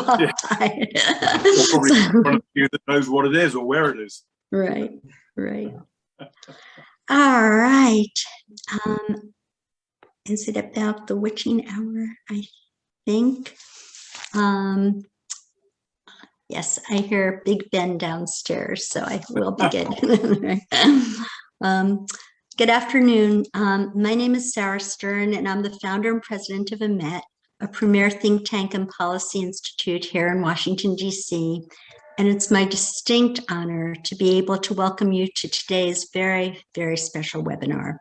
qualified. Yeah. Probably one of you that knows what it is or where it is. Right, right. All right. Is it about the witching hour? I think. Yes, I hear Big Ben downstairs, so I will begin. Good afternoon. My name is Sarah Stern, and I'm the founder and president of EMET, a premier think tank and policy institute here in Washington, D.C. And it's my distinct honor to be able to welcome you to today's very, very special webinar.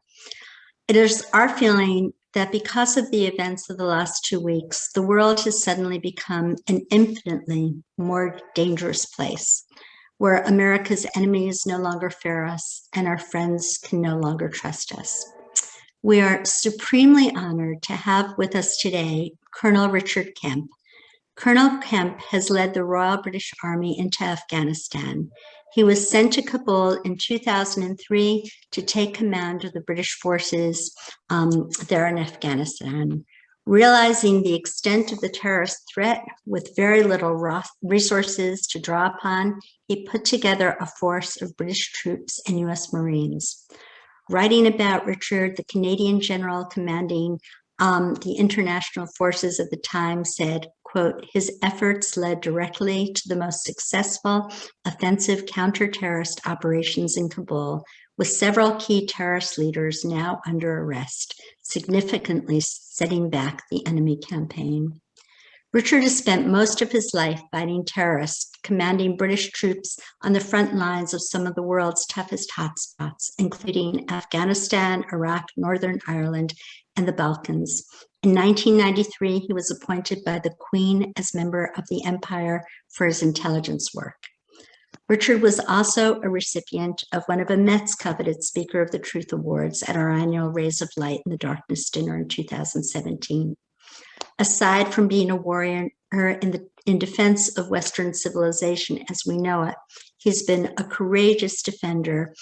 It is our feeling that because of the events of the last 2 weeks, the world has suddenly become an infinitely more dangerous place, where America's enemies no longer fear us and our friends can no longer trust us. We are supremely honored to have with us today Colonel Richard Kemp. Colonel Kemp has led the Royal British Army into Afghanistan. He was sent to Kabul in 2003 to take command of the British forces there in Afghanistan. Realizing the extent of the terrorist threat with very little resources to draw upon, he put together a force of British troops and US Marines. Writing about Richard, the Canadian general commanding the international forces at the time said, quote, his efforts led directly to the most successful offensive counter-terrorist operations in Kabul, with several key terrorist leaders now under arrest, significantly setting back the enemy campaign. Richard has spent most of his life fighting terrorists, commanding British troops on the front lines of some of the world's toughest hotspots, including Afghanistan, Iraq, Northern Ireland, and the Balkans. In 1993, he was appointed by the Queen as member of the Empire for his intelligence work. Richard was also a recipient of one of EMET's coveted Speaker of the Truth Awards at our annual Rays of Light in the Darkness dinner in 2017. Aside from being a warrior in defense of Western civilization as we know it, he's been a courageous defender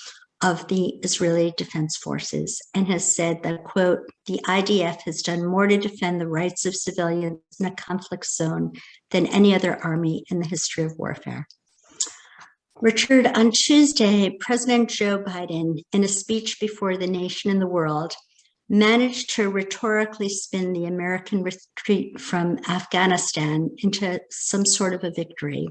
of the Israeli Defense Forces and has said that, quote, the IDF has done more to defend the rights of civilians in a conflict zone than any other army in the history of warfare. Richard, on Tuesday, President Joe Biden, in a speech before the nation and the world, managed to rhetorically spin the American retreat from Afghanistan into some sort of a victory.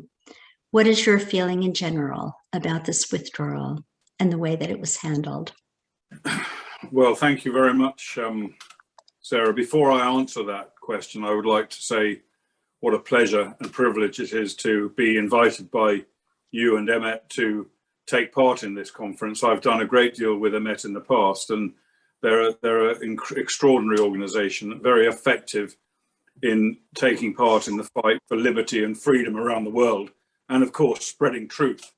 What is your feeling in general about this withdrawal and the way that it was handled? Well, thank you very much, Sarah. Before I answer that question, I would like to say what a pleasure and privilege it is to be invited by you and EMET to take part in this conference. I've done a great deal with EMET in the past, and they're an extraordinary organization, very effective in taking part in the fight for liberty and freedom around the world, and of course, spreading truth.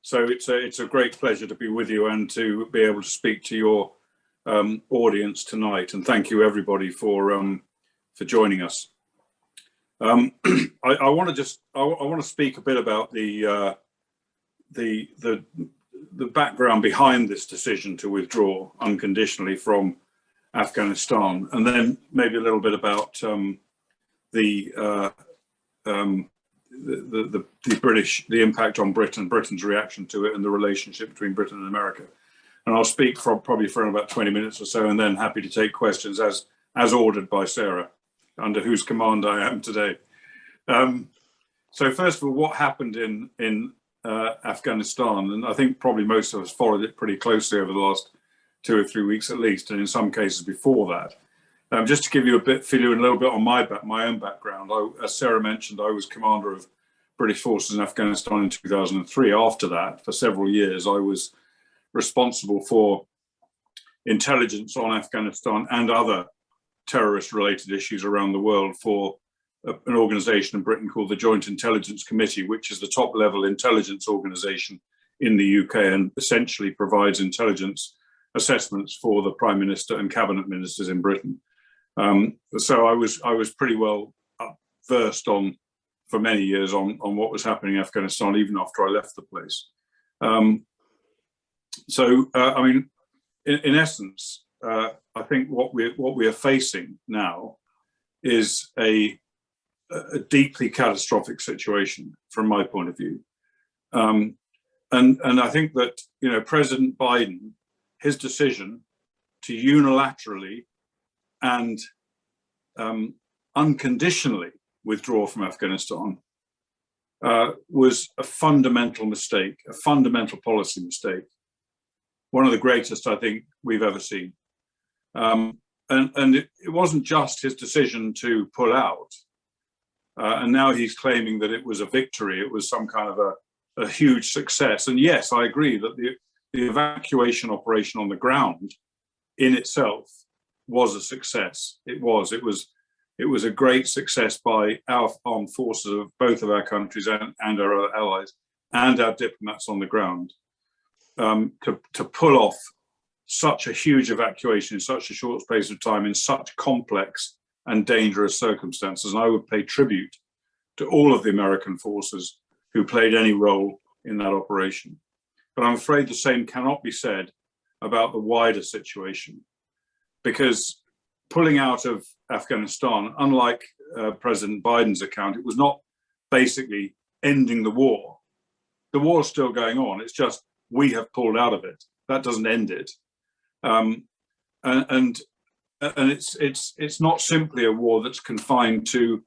So it's a great pleasure to be with you and to be able to speak to your audience tonight. And thank you everybody for joining us. I want to speak a bit about the background behind this decision to withdraw unconditionally from Afghanistan, and then maybe a little bit about the impact on Britain, Britain's reaction to it, and the relationship between Britain and America. And I'll speak probably for about 20 minutes or so, and then happy to take questions as ordered by Sarah, under whose command I am today. So first of all, what happened in Afghanistan, and I think probably most of us followed it pretty closely over the last 2 or 3 weeks at least, and in some cases before that. Just to give you fill you in a little bit on my own background, as Sarah mentioned, I was commander of British forces in Afghanistan in 2003. After that, for several years, I was responsible for intelligence on Afghanistan and other terrorist-related issues around the world for an organization in Britain called the Joint Intelligence Committee, which is the top-level intelligence organization in the UK and essentially provides intelligence assessments for the Prime Minister and cabinet ministers in Britain. So I was pretty well versed for many years on what was happening in Afghanistan, even after I left the place. I mean, in essence, I think what we are facing now is a a deeply catastrophic situation from my point of view. And I think that, you know, President Biden, his decision to unilaterally and unconditionally withdraw from Afghanistan was a fundamental mistake, a fundamental policy mistake, one of the greatest I think we've ever seen. And it wasn't just his decision to pull out, and now he's claiming that it was a victory, it was some kind of a huge success. And yes, I agree that the evacuation operation on the ground in itself was a success. It was a great success by our armed forces of both of our countries and our allies and our diplomats on the ground to pull off such a huge evacuation in such a short space of time in such complex and dangerous circumstances. And I would pay tribute to all of the American forces who played any role in that operation. But I'm afraid the same cannot be said about the wider situation, because pulling out of Afghanistan, unlike President Biden's account, it was not basically ending the war. The war is still going on. It's just we have pulled out of it. That doesn't end it. And it's not simply a war that's confined to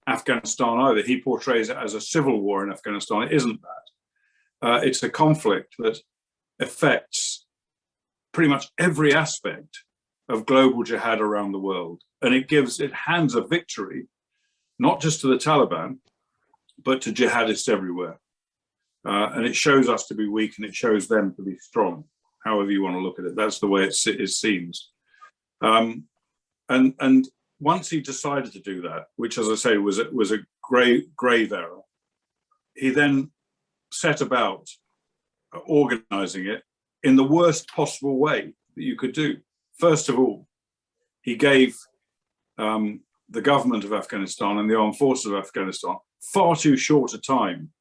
Afghanistan either. He portrays it as a civil war in Afghanistan. It isn't that. It's a conflict that affects pretty much every aspect of global jihad around the world. And it hands a victory, not just to the Taliban, but to jihadists everywhere. And it shows us to be weak and it shows them to be strong, however you want to look at it. That's the way it seems. And once he decided to do that, which, as I say, was a grave error, he then set about organizing it in the worst possible way that you could do. First of all, he gave the government of Afghanistan and the armed forces of Afghanistan far too short a time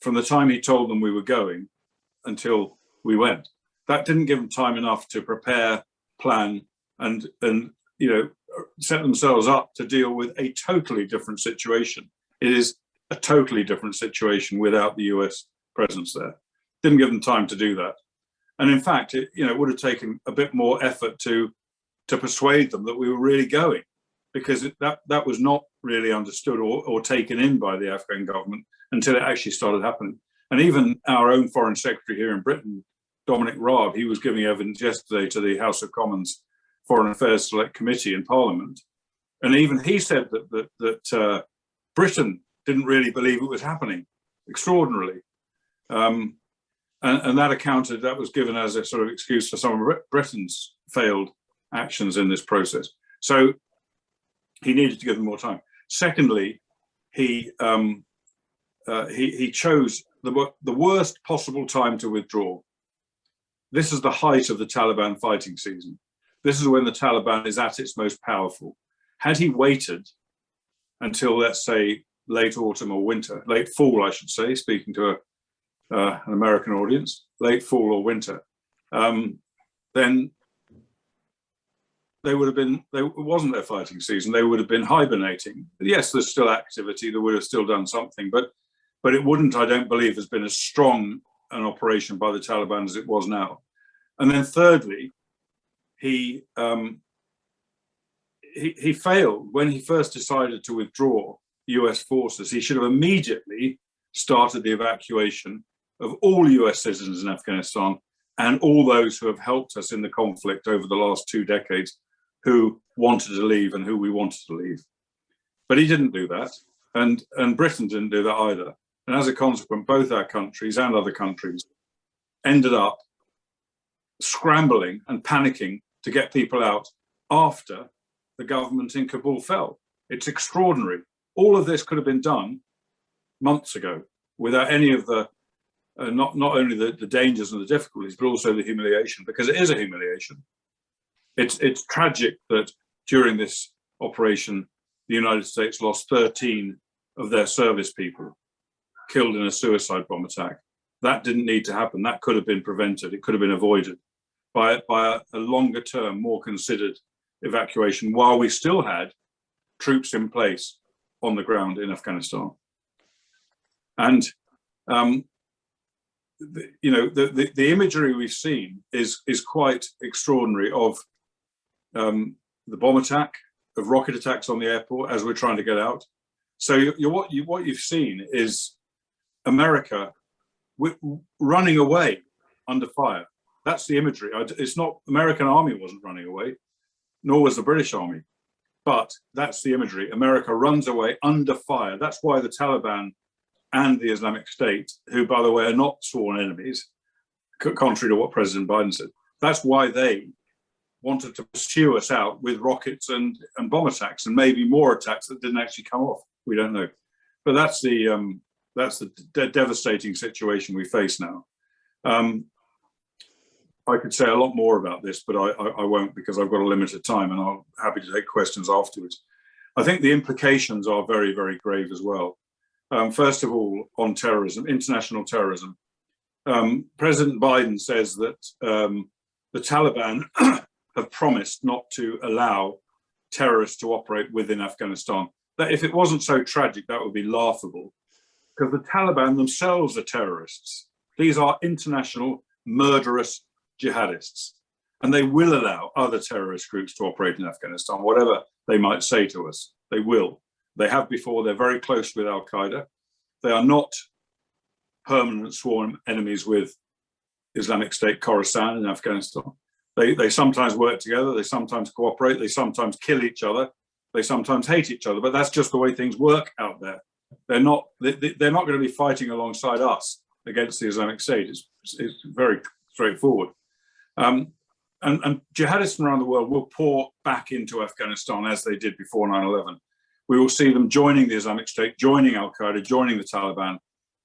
from the time he told them we were going until we went. That didn't give them time enough to prepare, plan, and you know, set themselves up to deal with a totally different situation. It is a totally different situation without the US presence there. Didn't give them time to do that. And in fact, it would have taken a bit more effort to persuade them that we were really going, because that was not really understood or taken in by the Afghan government until it actually started happening. And even our own Foreign Secretary here in Britain, Dominic Raab, he was giving evidence yesterday to the House of Commons Foreign Affairs Select Committee in Parliament. And even he said that Britain didn't really believe it was happening, extraordinarily. And that was given as a sort of excuse for some of Britain's failed actions in this process. So he needed to give them more time. Secondly, he chose the worst possible time to withdraw. This is the height of the Taliban fighting season. This is when the Taliban is at its most powerful. Had he waited until, let's say, late autumn or winter, late fall, I should say, speaking to an American audience, late fall or winter, then they would have been, it wasn't their fighting season, they would have been hibernating. Yes, there's still activity, they would have still done something, but it wouldn't, I don't believe, has been as strong an operation by the Taliban as it was now. And then thirdly, he failed when he first decided to withdraw US forces. He should have immediately started the evacuation of all US citizens in Afghanistan and all those who have helped us in the conflict over the last 2 decades, who wanted to leave and who we wanted to leave. But he didn't do that, and Britain didn't do that either. And as a consequence, both our countries and other countries ended up scrambling and panicking to get people out after the government in Kabul fell. It's extraordinary. All of this could have been done months ago without any of the, not only the dangers and the difficulties, but also the humiliation, because it is a humiliation. It's tragic that during this operation, the United States lost 13 of their service people killed in a suicide bomb attack. That didn't need to happen. That could have been prevented. It could have been avoided by a longer term, more considered evacuation, while we still had troops in place on the ground in Afghanistan. And the imagery we've seen is quite extraordinary of the bomb attack, of rocket attacks on the airport as we're trying to get out. So what you've seen is America running away under fire. That's the imagery. It's not, American army wasn't running away, nor was the British army, but that's the imagery. America runs away under fire. That's why the Taliban and the Islamic State, who, by the way, are not sworn enemies, contrary to what President Biden said, that's why they wanted to pursue us out with rockets and bomb attacks, and maybe more attacks that didn't actually come off. We don't know. But that's the devastating situation we face now. I could say a lot more about this, but I won't, because I've got a limited time, and I'm happy to take questions afterwards. I think the implications are very, very grave as well. First of all, on terrorism, international terrorism. President Biden says that the Taliban have promised not to allow terrorists to operate within Afghanistan. That if it wasn't so tragic, that would be laughable, because the Taliban themselves are terrorists. These are international murderous jihadists, and they will allow other terrorist groups to operate in Afghanistan, whatever they might say to us. They will. They have before. They're very close with Al-Qaeda. They are not permanent sworn enemies with Islamic State Khorasan in Afghanistan. They sometimes work together. They sometimes cooperate. They sometimes kill each other. They sometimes hate each other. But that's just the way things work out there. They're not going to be fighting alongside us against the Islamic State. It's very straightforward. And jihadists from around the world will pour back into Afghanistan as they did before 9/11. We will see them joining the Islamic State, joining Al-Qaeda, joining the Taliban,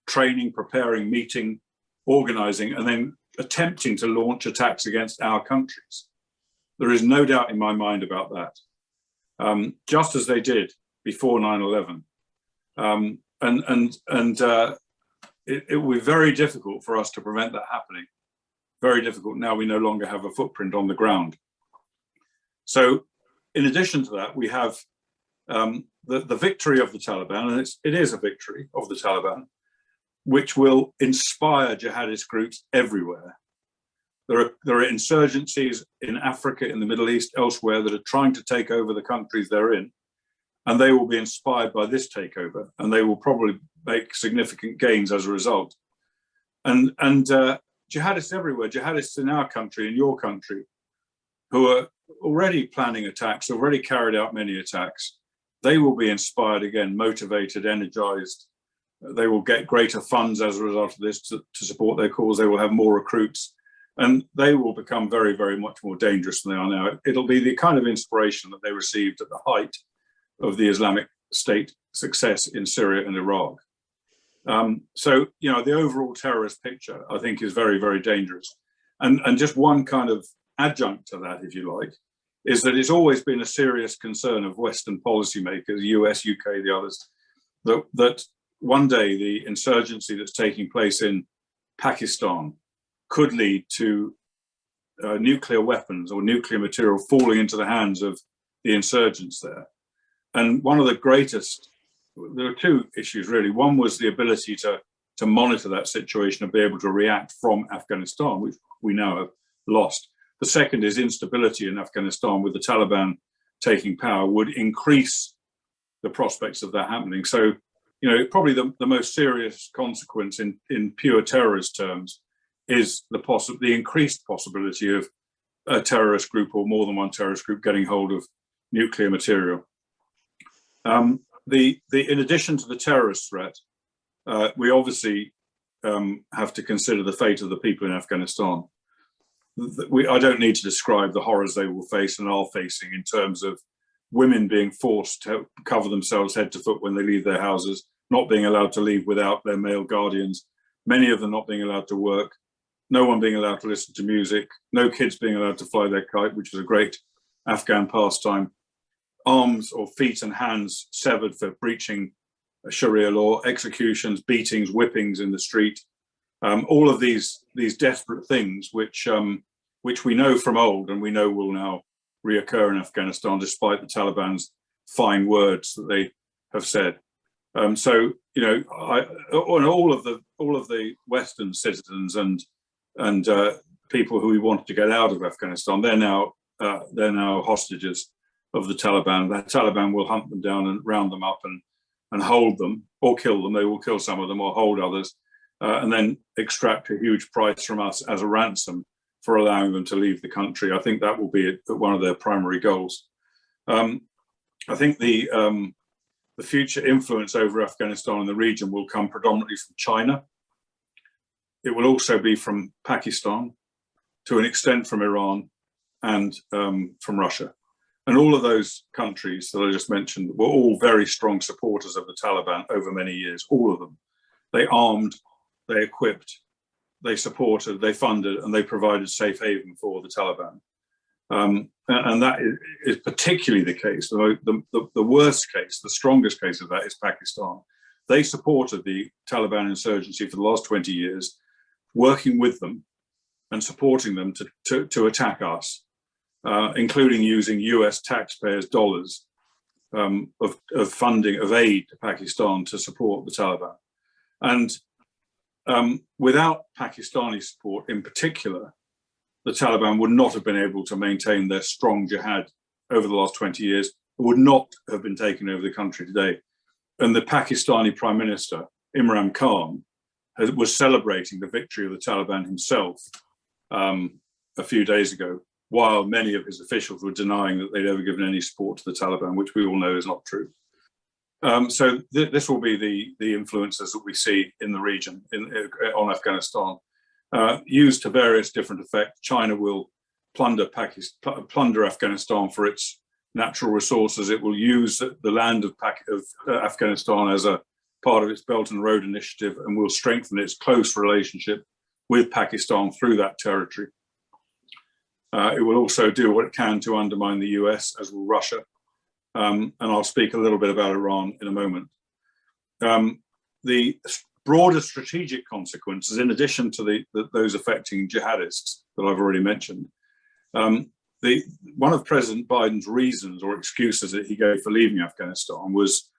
training, preparing, meeting, organizing, and then attempting to launch attacks against our countries. There is no doubt in my mind about that, just as they did before 9/11. It will be very difficult for us to prevent that happening. Very difficult. Now we no longer have a footprint on the ground. So in addition to that, we have the victory of the Taliban, and it is a victory of the Taliban, which will inspire jihadist groups everywhere. There are insurgencies in Africa, in the Middle East, elsewhere, that are trying to take over the countries they're in, and they will be inspired by this takeover, and they will probably make significant gains as a result. And jihadists everywhere, jihadists in our country, in your country, who are already planning attacks, already carried out many attacks, they will be inspired again, motivated, energized. They will get greater funds as a result of this to support their cause. They will have more recruits, and they will become very, very much more dangerous than they are now. It'll be the kind of inspiration that they received at the height of the Islamic State success in Syria and Iraq. So, the overall terrorist picture, I think, is very, very dangerous. And just one kind of adjunct to that, if you like, is that it's always been a serious concern of Western policymakers, US, UK, the others, that one day the insurgency that's taking place in Pakistan could lead to nuclear weapons or nuclear material falling into the hands of the insurgents there. And one of the greatest, there are two issues really. One was the ability to monitor that situation and be able to react from Afghanistan, which we now have lost. The second is instability in Afghanistan with the Taliban taking power would increase the prospects of that happening. So, probably the most serious consequence in pure terrorist terms is the increased possibility of a terrorist group or more than one terrorist group getting hold of nuclear material. In addition to the terrorist threat, we obviously have to consider the fate of the people in Afghanistan. I don't need to describe the horrors they will face and are facing in terms of women being forced to cover themselves head to foot when they leave their houses, not being allowed to leave without their male guardians, many of them not being allowed to work, no one being allowed to listen to music, no kids being allowed to fly their kite, which is a great Afghan pastime, arms or feet and hands severed for breaching Sharia law, executions, beatings, whippings in the street, all of these desperate things which we know from old and we know will now reoccur in Afghanistan, despite the Taliban's fine words that have said. So you know, all of the Western citizens and people who we wanted to get out of Afghanistan, they're now hostages of the Taliban. The Taliban will hunt them down and round them up and hold them or kill them. They will kill some of them or hold others, and then extract a huge price from us as a ransom for allowing them to leave the country. I think that will be one of their primary goals. I think the future influence over Afghanistan and the region will come predominantly from China. It will also be from Pakistan, to an extent from Iran, and from Russia. And all of those countries that I just mentioned were all very strong supporters of the Taliban over many years, all of them. They armed, they equipped, they supported, they funded, and they provided safe haven for the Taliban. And that is particularly the case. The worst case, the strongest case of that is Pakistan. They supported the Taliban insurgency for the last 20 years, working with them and supporting them to attack us, including using US taxpayers' dollars of funding, of aid to Pakistan to support the Taliban. And without Pakistani support in particular, the Taliban would not have been able to maintain their strong jihad over the last 20 years, would not have been taking over the country today. And the Pakistani Prime Minister, Imran Khan, was celebrating the victory of the Taliban himself a few days ago, while many of his officials were denying that they'd ever given any support to the Taliban, which we all know is not true. So this will be the influences that we see in the region on Afghanistan, used to various different effects. China will plunder Afghanistan for its natural resources. It will use the land of Afghanistan as a part of its Belt and Road Initiative, and will strengthen its close relationship with Pakistan through that territory. It will also do what it can to undermine the US, as will Russia. And I'll speak a little bit about Iran in a moment. The broader strategic consequences, in addition to those affecting jihadists that I've already mentioned, one of President Biden's reasons or excuses that he gave for leaving Afghanistan was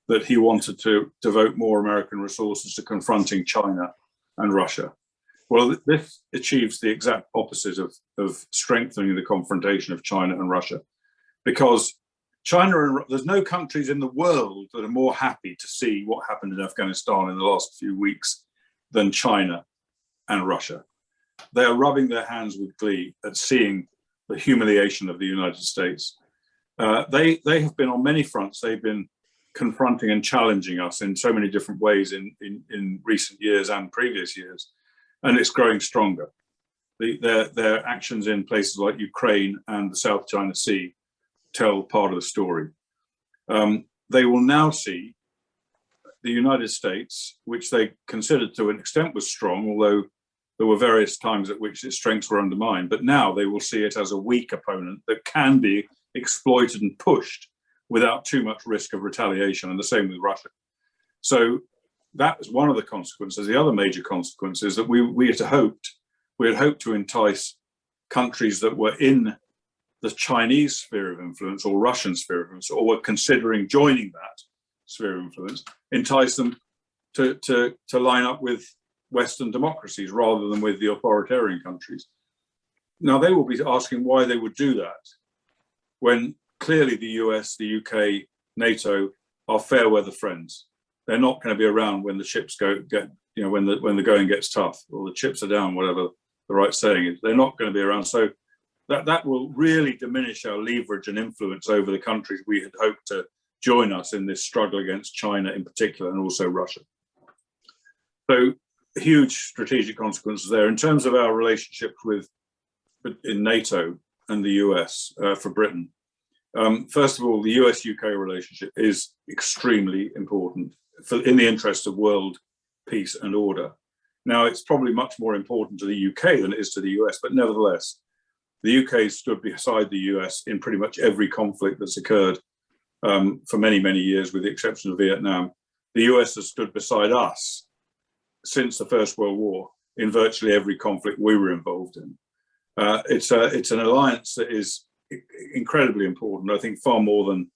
that he wanted to devote more American resources to confronting China and Russia. Well, this achieves the exact opposite of strengthening the confrontation of China and Russia, because there's no countries in the world that are more happy to see what happened in Afghanistan in the last few weeks than China and Russia. They are rubbing their hands with glee at seeing the humiliation of the United States. They have been on many fronts. They've been confronting and challenging us in so many different ways in recent years and previous years, and it's growing stronger. Their actions in places like Ukraine and the South China Sea tell part of the story. They will now see the United States, which they considered to an extent was strong, although there were various times at which its strengths were undermined, but now they will see it as a weak opponent that can be exploited and pushed without too much risk of retaliation, and the same with Russia. So that was one of the consequences. The other major consequence is that we had hoped to entice countries that were in the Chinese sphere of influence or Russian sphere of influence, or were considering joining that sphere of influence, entice them to line up with Western democracies rather than with the authoritarian countries. Now, they will be asking why they would do that when clearly the US, the UK, NATO are fair weather friends. They're not going to be around when the chips when the going gets tough, or the chips are down, whatever the right saying is. They're not going to be around. So that will really diminish our leverage and influence over the countries we had hoped to join us in this struggle against China in particular, and also Russia. So huge strategic consequences there. In terms of our relationships in NATO and the US for Britain, first of all, the US-UK relationship is extremely important in the interest of world peace and order. Now, it's probably much more important to the UK than it is to the US, but nevertheless, the UK stood beside the US in pretty much every conflict that's occurred for many, many years, with the exception of Vietnam. The US has stood beside us since the First World War in virtually every conflict we were involved in. It's an alliance that is incredibly important, I think far more than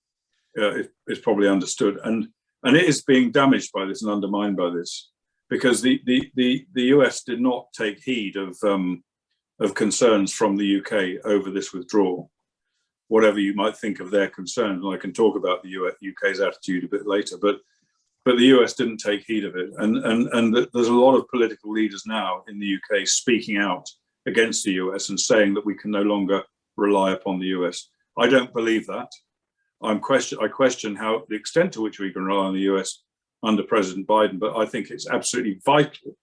is probably understood. And And it is being damaged by this and undermined by this, because the US did not take heed of concerns from the UK over this withdrawal, whatever you might think of their concerns. And I can talk about the UK's attitude a bit later, but the US didn't take heed of it. And there's a lot of political leaders now in the UK speaking out against the US and saying that we can no longer rely upon the US. I don't believe that. I question how the extent to which we can rely on the US under President Biden, but I think it's absolutely vital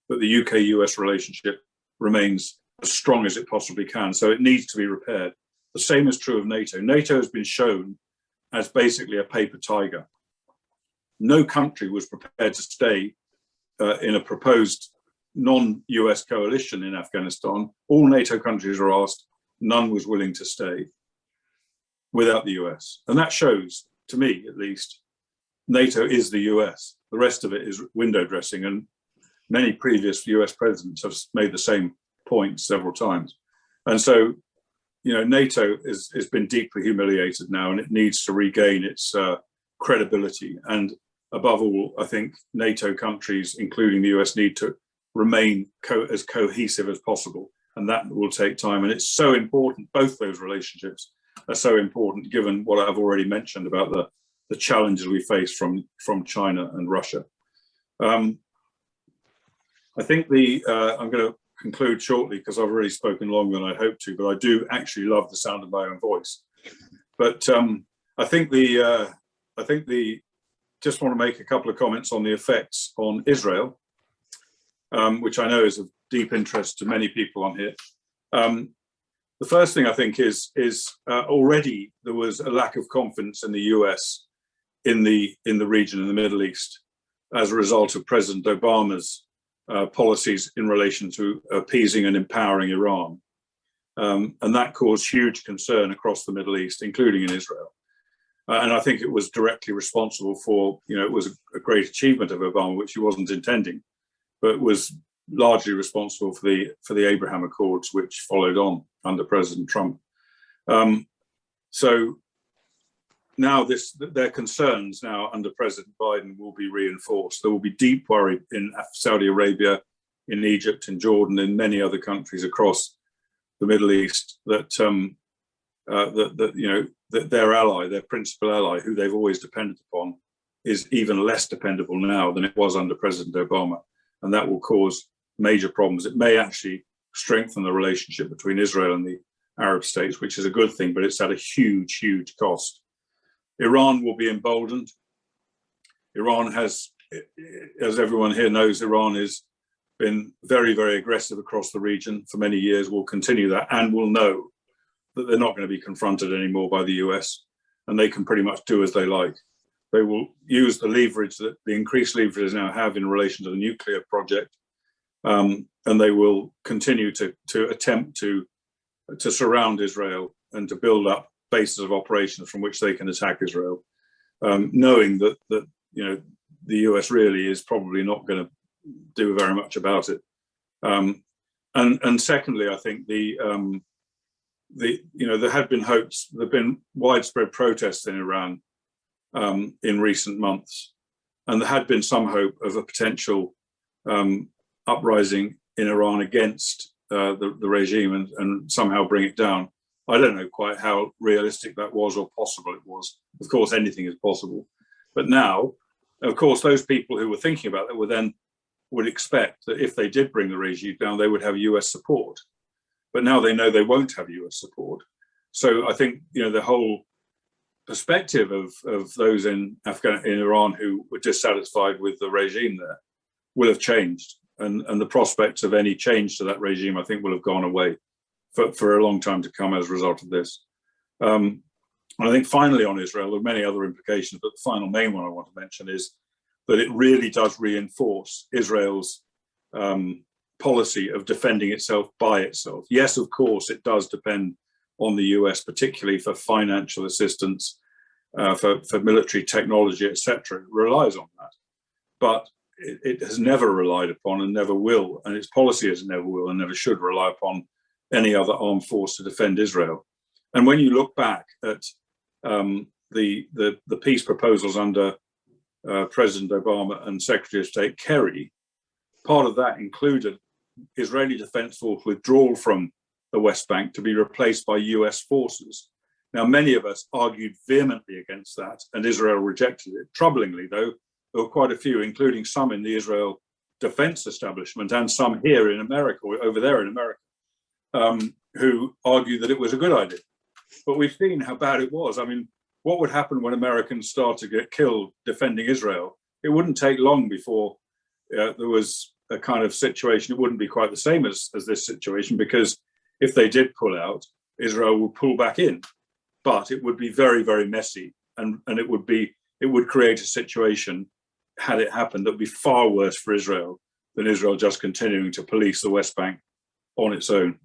that the UK-US relationship remains as strong as it possibly can. So it needs to be repaired. The same is true of NATO. NATO has been shown as basically a paper tiger. No country was prepared to stay in a proposed non-US coalition in Afghanistan. All NATO countries were asked, none was willing to stay without the US. And that shows, to me at least, NATO is the US. The rest of it is window dressing. And many previous US presidents have made the same point several times. And so, NATO has been deeply humiliated now, and it needs to regain its credibility. And above all, I think NATO countries, including the US, need to remain as cohesive as possible. And that will take time. And it's so important, both those relationships are so important, given what I've already mentioned about the challenges we face from China and Russia. I think I'm going to conclude shortly because I've already spoken longer than I hoped to, but I do actually love the sound of my own voice. But I think just want to make a couple of comments on the effects on Israel, which I know is of deep interest to many people on here. The first thing I think is already there was a lack of confidence in the US in the region, in the Middle East, as a result of President Obama's policies in relation to appeasing and empowering Iran. And that caused huge concern across the Middle East, including in Israel. And I think it was directly responsible for, it was a great achievement of Obama, which he wasn't intending, but was largely responsible for the Abraham Accords, which followed on under President Trump. So now their concerns now under President Biden will be reinforced. There will be deep worry in Saudi Arabia, in Egypt, in Jordan, in many other countries across the Middle East that that their ally, their principal ally, who they've always depended upon, is even less dependable now than it was under President Obama, and that will cause major problems. It may actually strengthen the relationship between Israel and the Arab states, which is a good thing, but it's at a huge, huge cost. Iran will be emboldened. Iran has, as everyone here knows, Iran has been very, very aggressive across the region for many years, will continue that, and will know that they're not going to be confronted anymore by the US, and they can pretty much do as they like. They will use the leverage that the increased leverage they now have in relation to the nuclear project, and they will continue to attempt to surround Israel and to build up bases of operations from which they can attack Israel, knowing that the US really is probably not going to do very much about it. And secondly, I think there have been hopes. There have been widespread protests in Iran in recent months, and there had been some hope of a potential uprising in Iran against the regime and somehow bring it down. I don't know quite how realistic that was or possible it was. Of course, anything is possible. But now, of course, those people who were thinking about that would expect that if they did bring the regime down, they would have US support. But now they know they won't have US support. So I think, the whole perspective of those in Iran who were dissatisfied with the regime there will have changed. And the prospects of any change to that regime, I think, will have gone away for a long time to come as a result of this. And I think finally on Israel, there are many other implications, but the final main one I want to mention is that it really does reinforce Israel's policy of defending itself by itself. Yes, of course, it does depend on the US, particularly for financial assistance, for military technology, etc. It relies on that. But it has never relied upon and never will, and its policy is never will and never should rely upon any other armed force to defend Israel. And when you look back at the peace proposals under President Obama and Secretary of State Kerry, part of that included Israeli Defense Force withdrawal from the West Bank to be replaced by US forces. Now, many of us argued vehemently against that, and Israel rejected it. Troublingly, though, there were quite a few, including some in the Israel defense establishment and some here in America, or over there in America, who argued that it was a good idea. But we've seen how bad it was. I mean, what would happen when Americans start to get killed defending Israel? It wouldn't take long before there was a kind of situation. It wouldn't be quite the same as this situation, because if they did pull out, Israel would pull back in. But it would be very, very messy, and it would create a situation, had it happened, that would be far worse for Israel than Israel just continuing to police the West Bank on its own.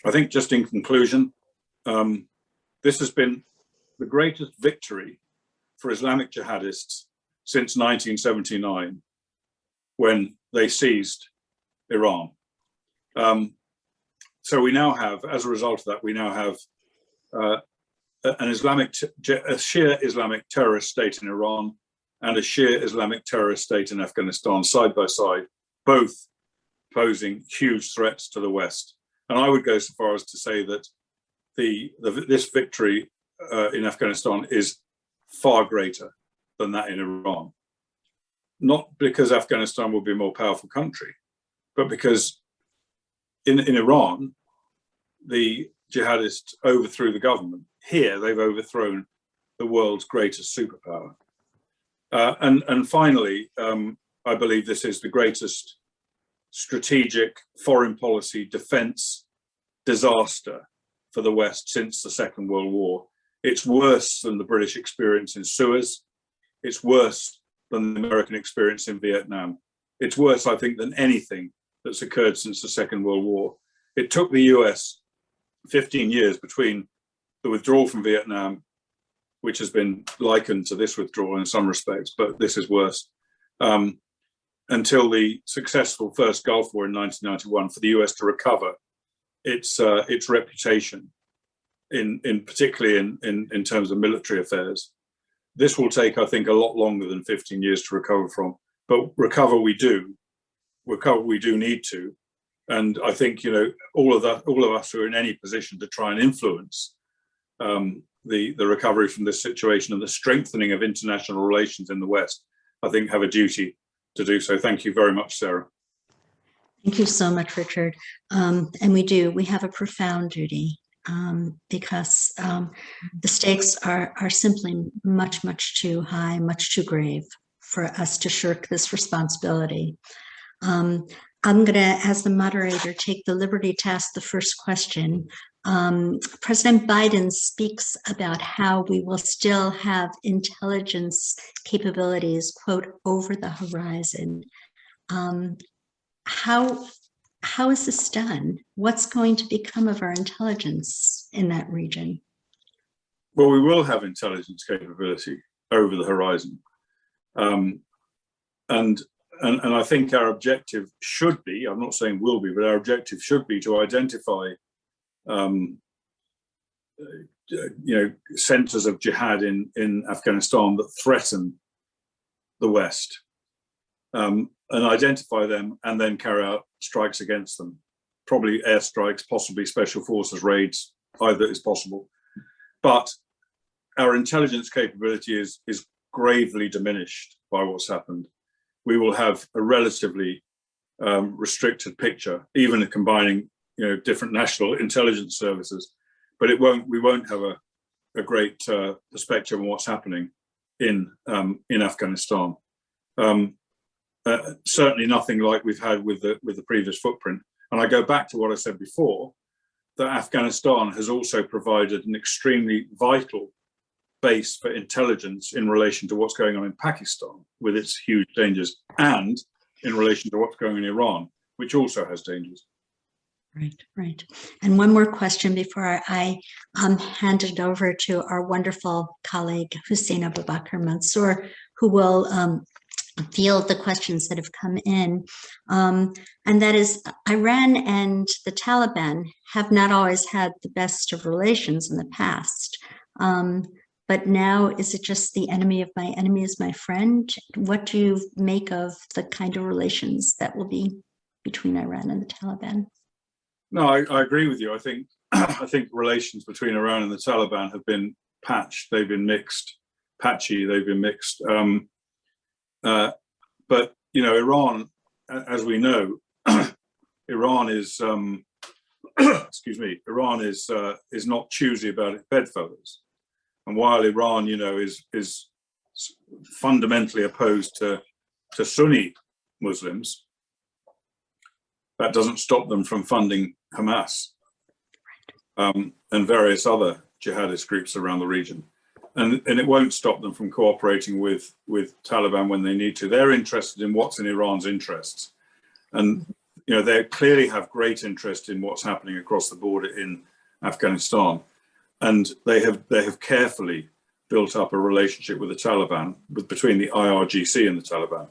I think, just in conclusion, this has been the greatest victory for Islamic jihadists since 1979, when they seized Iran. So we now have, as a result of that, we now have a Shia Islamic terrorist state in Iran and a Shia Islamic terrorist state in Afghanistan, side by side, both posing huge threats to the West. And I would go so far as to say that this victory in Afghanistan is far greater than that in Iran. Not because Afghanistan will be a more powerful country, but because in Iran, the jihadists overthrew the government. Here, they've overthrown the world's greatest superpower. And finally, I believe this is the greatest strategic foreign policy defense disaster for the West since the Second World War. It's worse than the British experience in Suez. It's worse than the American experience in Vietnam. It's worse, I think, than anything that's occurred since the Second World War. It took the US 15 years between the withdrawal from Vietnam, which has been likened to this withdrawal in some respects, but this is worse, until the successful first Gulf War in 1991, for the US to recover its reputation, particularly in terms of military affairs. This will take, I think, a lot longer than 15 years to recover from, but recover we do need to. And I think, all of us who are in any position to try and influence the recovery from this situation and the strengthening of international relations in the West, I think, have a duty to do so. Thank you very much, Sarah. Thank you so much, Richard. And we have a profound duty, because the stakes are simply much, much too high, much too grave for us to shirk this responsibility. I'm going to, as the moderator, take the liberty to ask the first question. President Biden speaks about how we will still have intelligence capabilities, quote, over the horizon. How is this done? What's going to become of our intelligence in that region? Well, we will have intelligence capability over the horizon. And I think our objective should be, I'm not saying will be, but our objective should be to identify centers of jihad in Afghanistan that threaten the West, and identify them and then carry out strikes against them, probably airstrikes, possibly special forces raids, either is possible. But our intelligence capability is gravely diminished by what's happened. We will have a relatively restricted picture, even combining different national intelligence services, but we won't have a great perspective on what's happening in Afghanistan. Certainly nothing like we've had with the previous footprint. And I go back to what I said before, that Afghanistan has also provided an extremely vital base for intelligence in relation to what's going on in Pakistan with its huge dangers, and in relation to what's going on in Iran, which also has dangers. Right. And one more question before I hand it over to our wonderful colleague, Hussein Abubakar Mansour, who will field the questions that have come in. And that is, Iran and the Taliban have not always had the best of relations in the past. But now, is it just the enemy of my enemy is my friend? What do you make of the kind of relations that will be between Iran and the Taliban? No, I agree with you. I think I think relations between Iran and the Taliban have been patched. They've been mixed, patchy. They've been mixed. But you know, Iran, as we know, Iran is excuse me. Iran is not choosy about its bedfellows. And while Iran, you know, is fundamentally opposed to Sunni Muslims, that doesn't stop them from funding Hamas and various other jihadist groups around the region. And it won't stop them from cooperating with Taliban when they need to. They're interested in what's in Iran's interests. And, you know, they clearly have great interest in what's happening across the border in Afghanistan. And they have carefully built up a relationship with the Taliban, between the IRGC and the Taliban,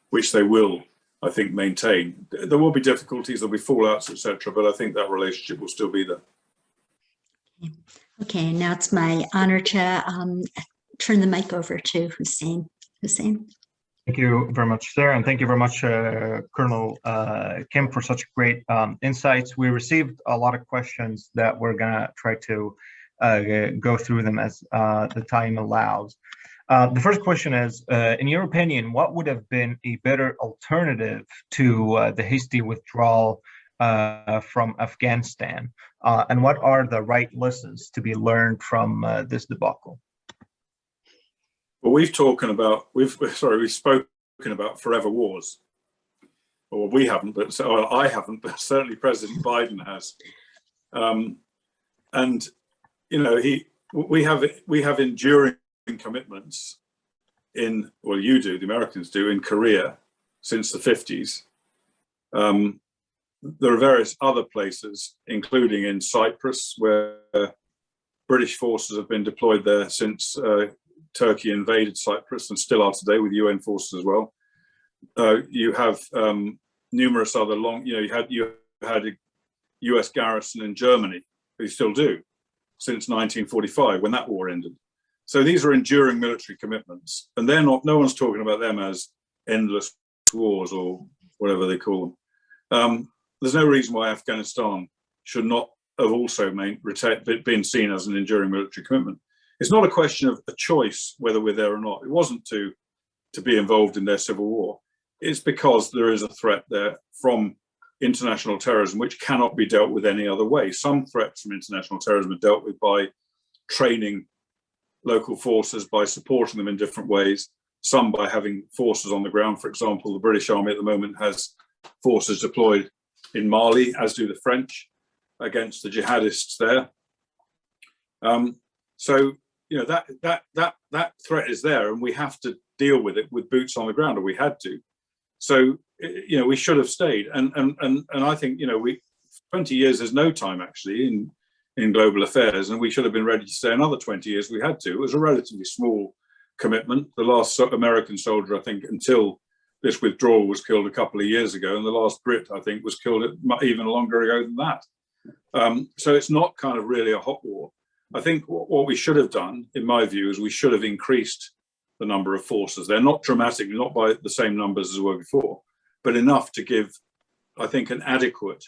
which they will, I think, maintain. There will be difficulties, there'll be fallouts, etc., but I think that relationship will still be there. Okay, now it's my honor to turn the mic over to Hussein. Hussein. Thank you very much, Sarah, and thank you very much, Colonel Kemp, for such great insights. We received a lot of questions that we're going to try to go through them as the time allows. The first question is, in your opinion, what would have been a better alternative to the hasty withdrawal from Afghanistan? And what are the right lessons to be learned from this debacle? Well, we've spoken about forever wars. Or we haven't, but I haven't, but certainly President Biden has. And you know, we have enduring commitments in, well, you do, the Americans do, in Korea since the 50s. There are various other places, including in Cyprus, where British forces have been deployed there since Turkey invaded Cyprus, and still are today with UN forces as well. You have numerous other you had a US garrison in Germany, who still do, since 1945, when that war ended. So these are enduring military commitments, and they're not, no one's talking about them as endless wars or whatever they call them. There's no reason why Afghanistan should not have also been seen as an enduring military commitment. It's not a question of a choice whether we're there or not. It wasn't to be involved in their civil war. It's because there is a threat there from international terrorism, which cannot be dealt with any other way. Some threats from international terrorism are dealt with by training local forces, by supporting them in different ways, some by having forces on the ground. For example, the British Army at the moment has forces deployed in Mali, as do the French, against the jihadists there. So, you know, that threat is there, and we have to deal with it with boots on the ground, or we had to. So, you know, we should have stayed. And I think, you know, 20 years is no time actually in global affairs, and we should have been ready to stay another 20 years. We had to. It was a relatively small commitment. The last American soldier, I think, until this withdrawal, was killed a couple of years ago, and the last Brit, I think, was killed even longer ago than that. So it's not kind of really a hot war. I think what we should have done, in my view, is we should have increased the number of forces. They're not dramatically, not by the same numbers as were before, but enough to give, I think, an adequate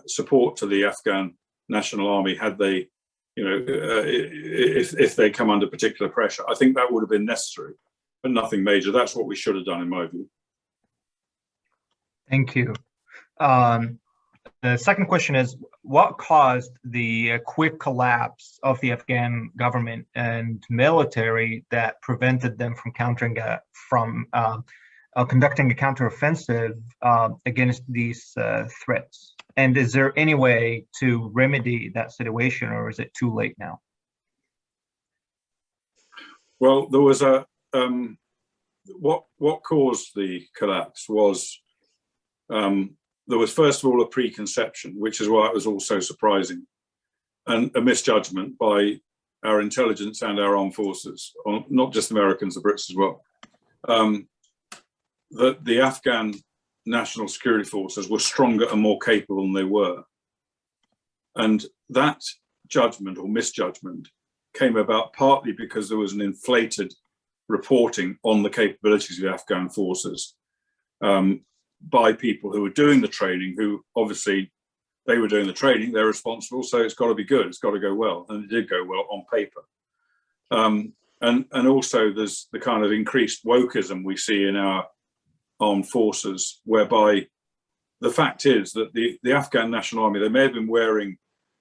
support to the Afghan National Army had they, you know, if they come under particular pressure. I think that would have been necessary, but nothing major. That's what we should have done, in my view. Thank you. The second question is, what caused the quick collapse of the Afghan government and military that prevented them from conducting a counteroffensive against these threats? And is there any way to remedy that situation, or is it too late now? Well, there was what caused the collapse was there was, first of all, a preconception, which is why it was all so surprising, and a misjudgment by our intelligence and our armed forces, not just Americans, the Brits as well, that the Afghan national security forces were stronger and more capable than they were. And that judgment or misjudgment came about partly because there was an inflated reporting on the capabilities of the Afghan forces by people who were doing the training, who obviously they were doing the training, they're responsible, so it's got to be good, it's got to go well, and it did go well on paper. And also there's the kind of increased wokeism we see in our armed forces, whereby the fact is that the Afghan National Army, they may have been wearing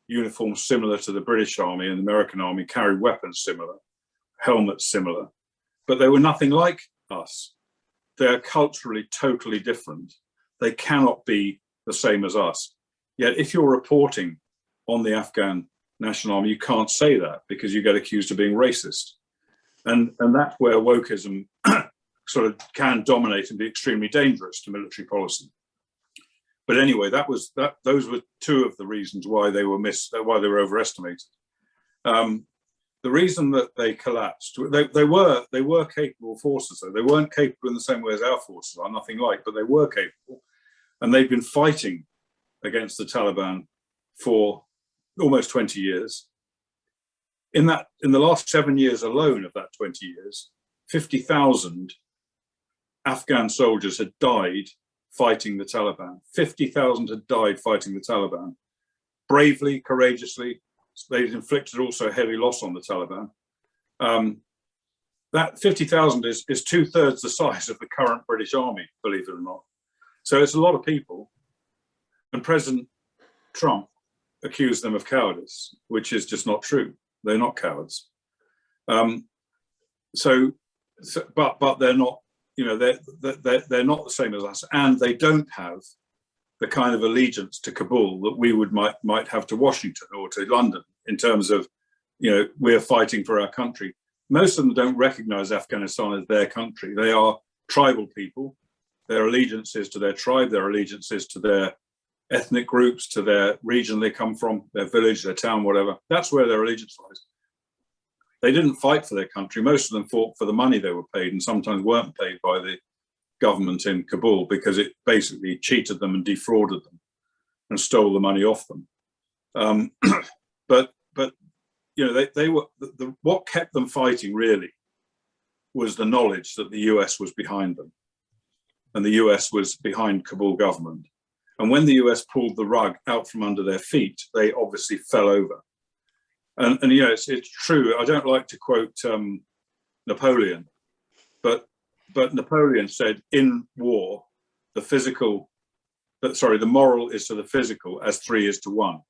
uniforms similar to the British Army and the American Army, carried weapons similar, helmets similar, but they were nothing like us. They're culturally totally different. They cannot be the same as us. Yet if you're reporting on the Afghan National Army, you can't say that because you get accused of being racist. And that's where wokeism sort of can dominate and be extremely dangerous to military policy. But anyway, those were two of the reasons why they were overestimated. The reason that they collapsed, they were capable forces, though. They weren't capable in the same way as our forces are, nothing like, but they were capable. And they've been fighting against the Taliban for almost 20 years. In the last 7 years alone of that 20 years, 50,000 Afghan soldiers had died fighting the Taliban. 50,000 had died fighting the Taliban. Bravely, courageously, they inflicted also heavy loss on the Taliban. That 50,000 is 2/3 the size of the current British Army, believe it or not. So it's a lot of people. And President Trump accused them of cowardice, which is just not true. They're not cowards. But they're not, they're not the same as us, and they don't have the kind of allegiance to Kabul that we might have to Washington or to London in terms of, we're fighting for our country. Most of them don't recognize Afghanistan as their country. They are tribal people. Their allegiances to their tribe, their allegiances to their ethnic groups, to their region they come from, their village, their town, whatever. That's where their allegiance lies. They didn't fight for their country. Most of them fought for the money they were paid, and sometimes weren't paid by the government in Kabul because it basically cheated them and defrauded them and stole the money off them. But they were what kept them fighting really was the knowledge that the US was behind them, and the US was behind Kabul government. And when the US pulled the rug out from under their feet, they obviously fell over. And it's true. I don't like to quote Napoleon, but Napoleon said, in war, the moral is to the physical as 3 is to 1.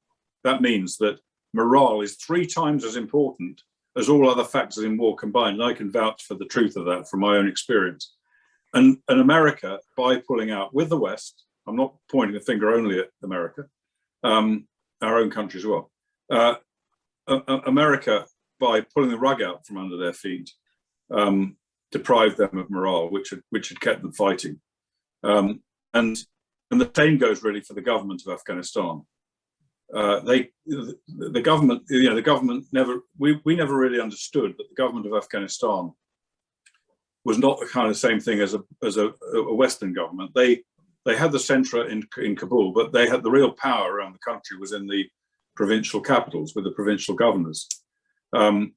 That means that morale is 3 times as important as all other factors in war combined. And I can vouch for the truth of that from my own experience. And America, by pulling out with the West, I'm not pointing the finger only at America, our own country as well. America, by pulling the rug out from under their feet, deprived them of morale, which had kept them fighting. And the same goes really for the government of Afghanistan. The government never, we never really understood that the government of Afghanistan was not the kind of same thing as a Western government. They had the centre in Kabul, but they had the real power around the country was in the provincial capitals with the provincial governors. And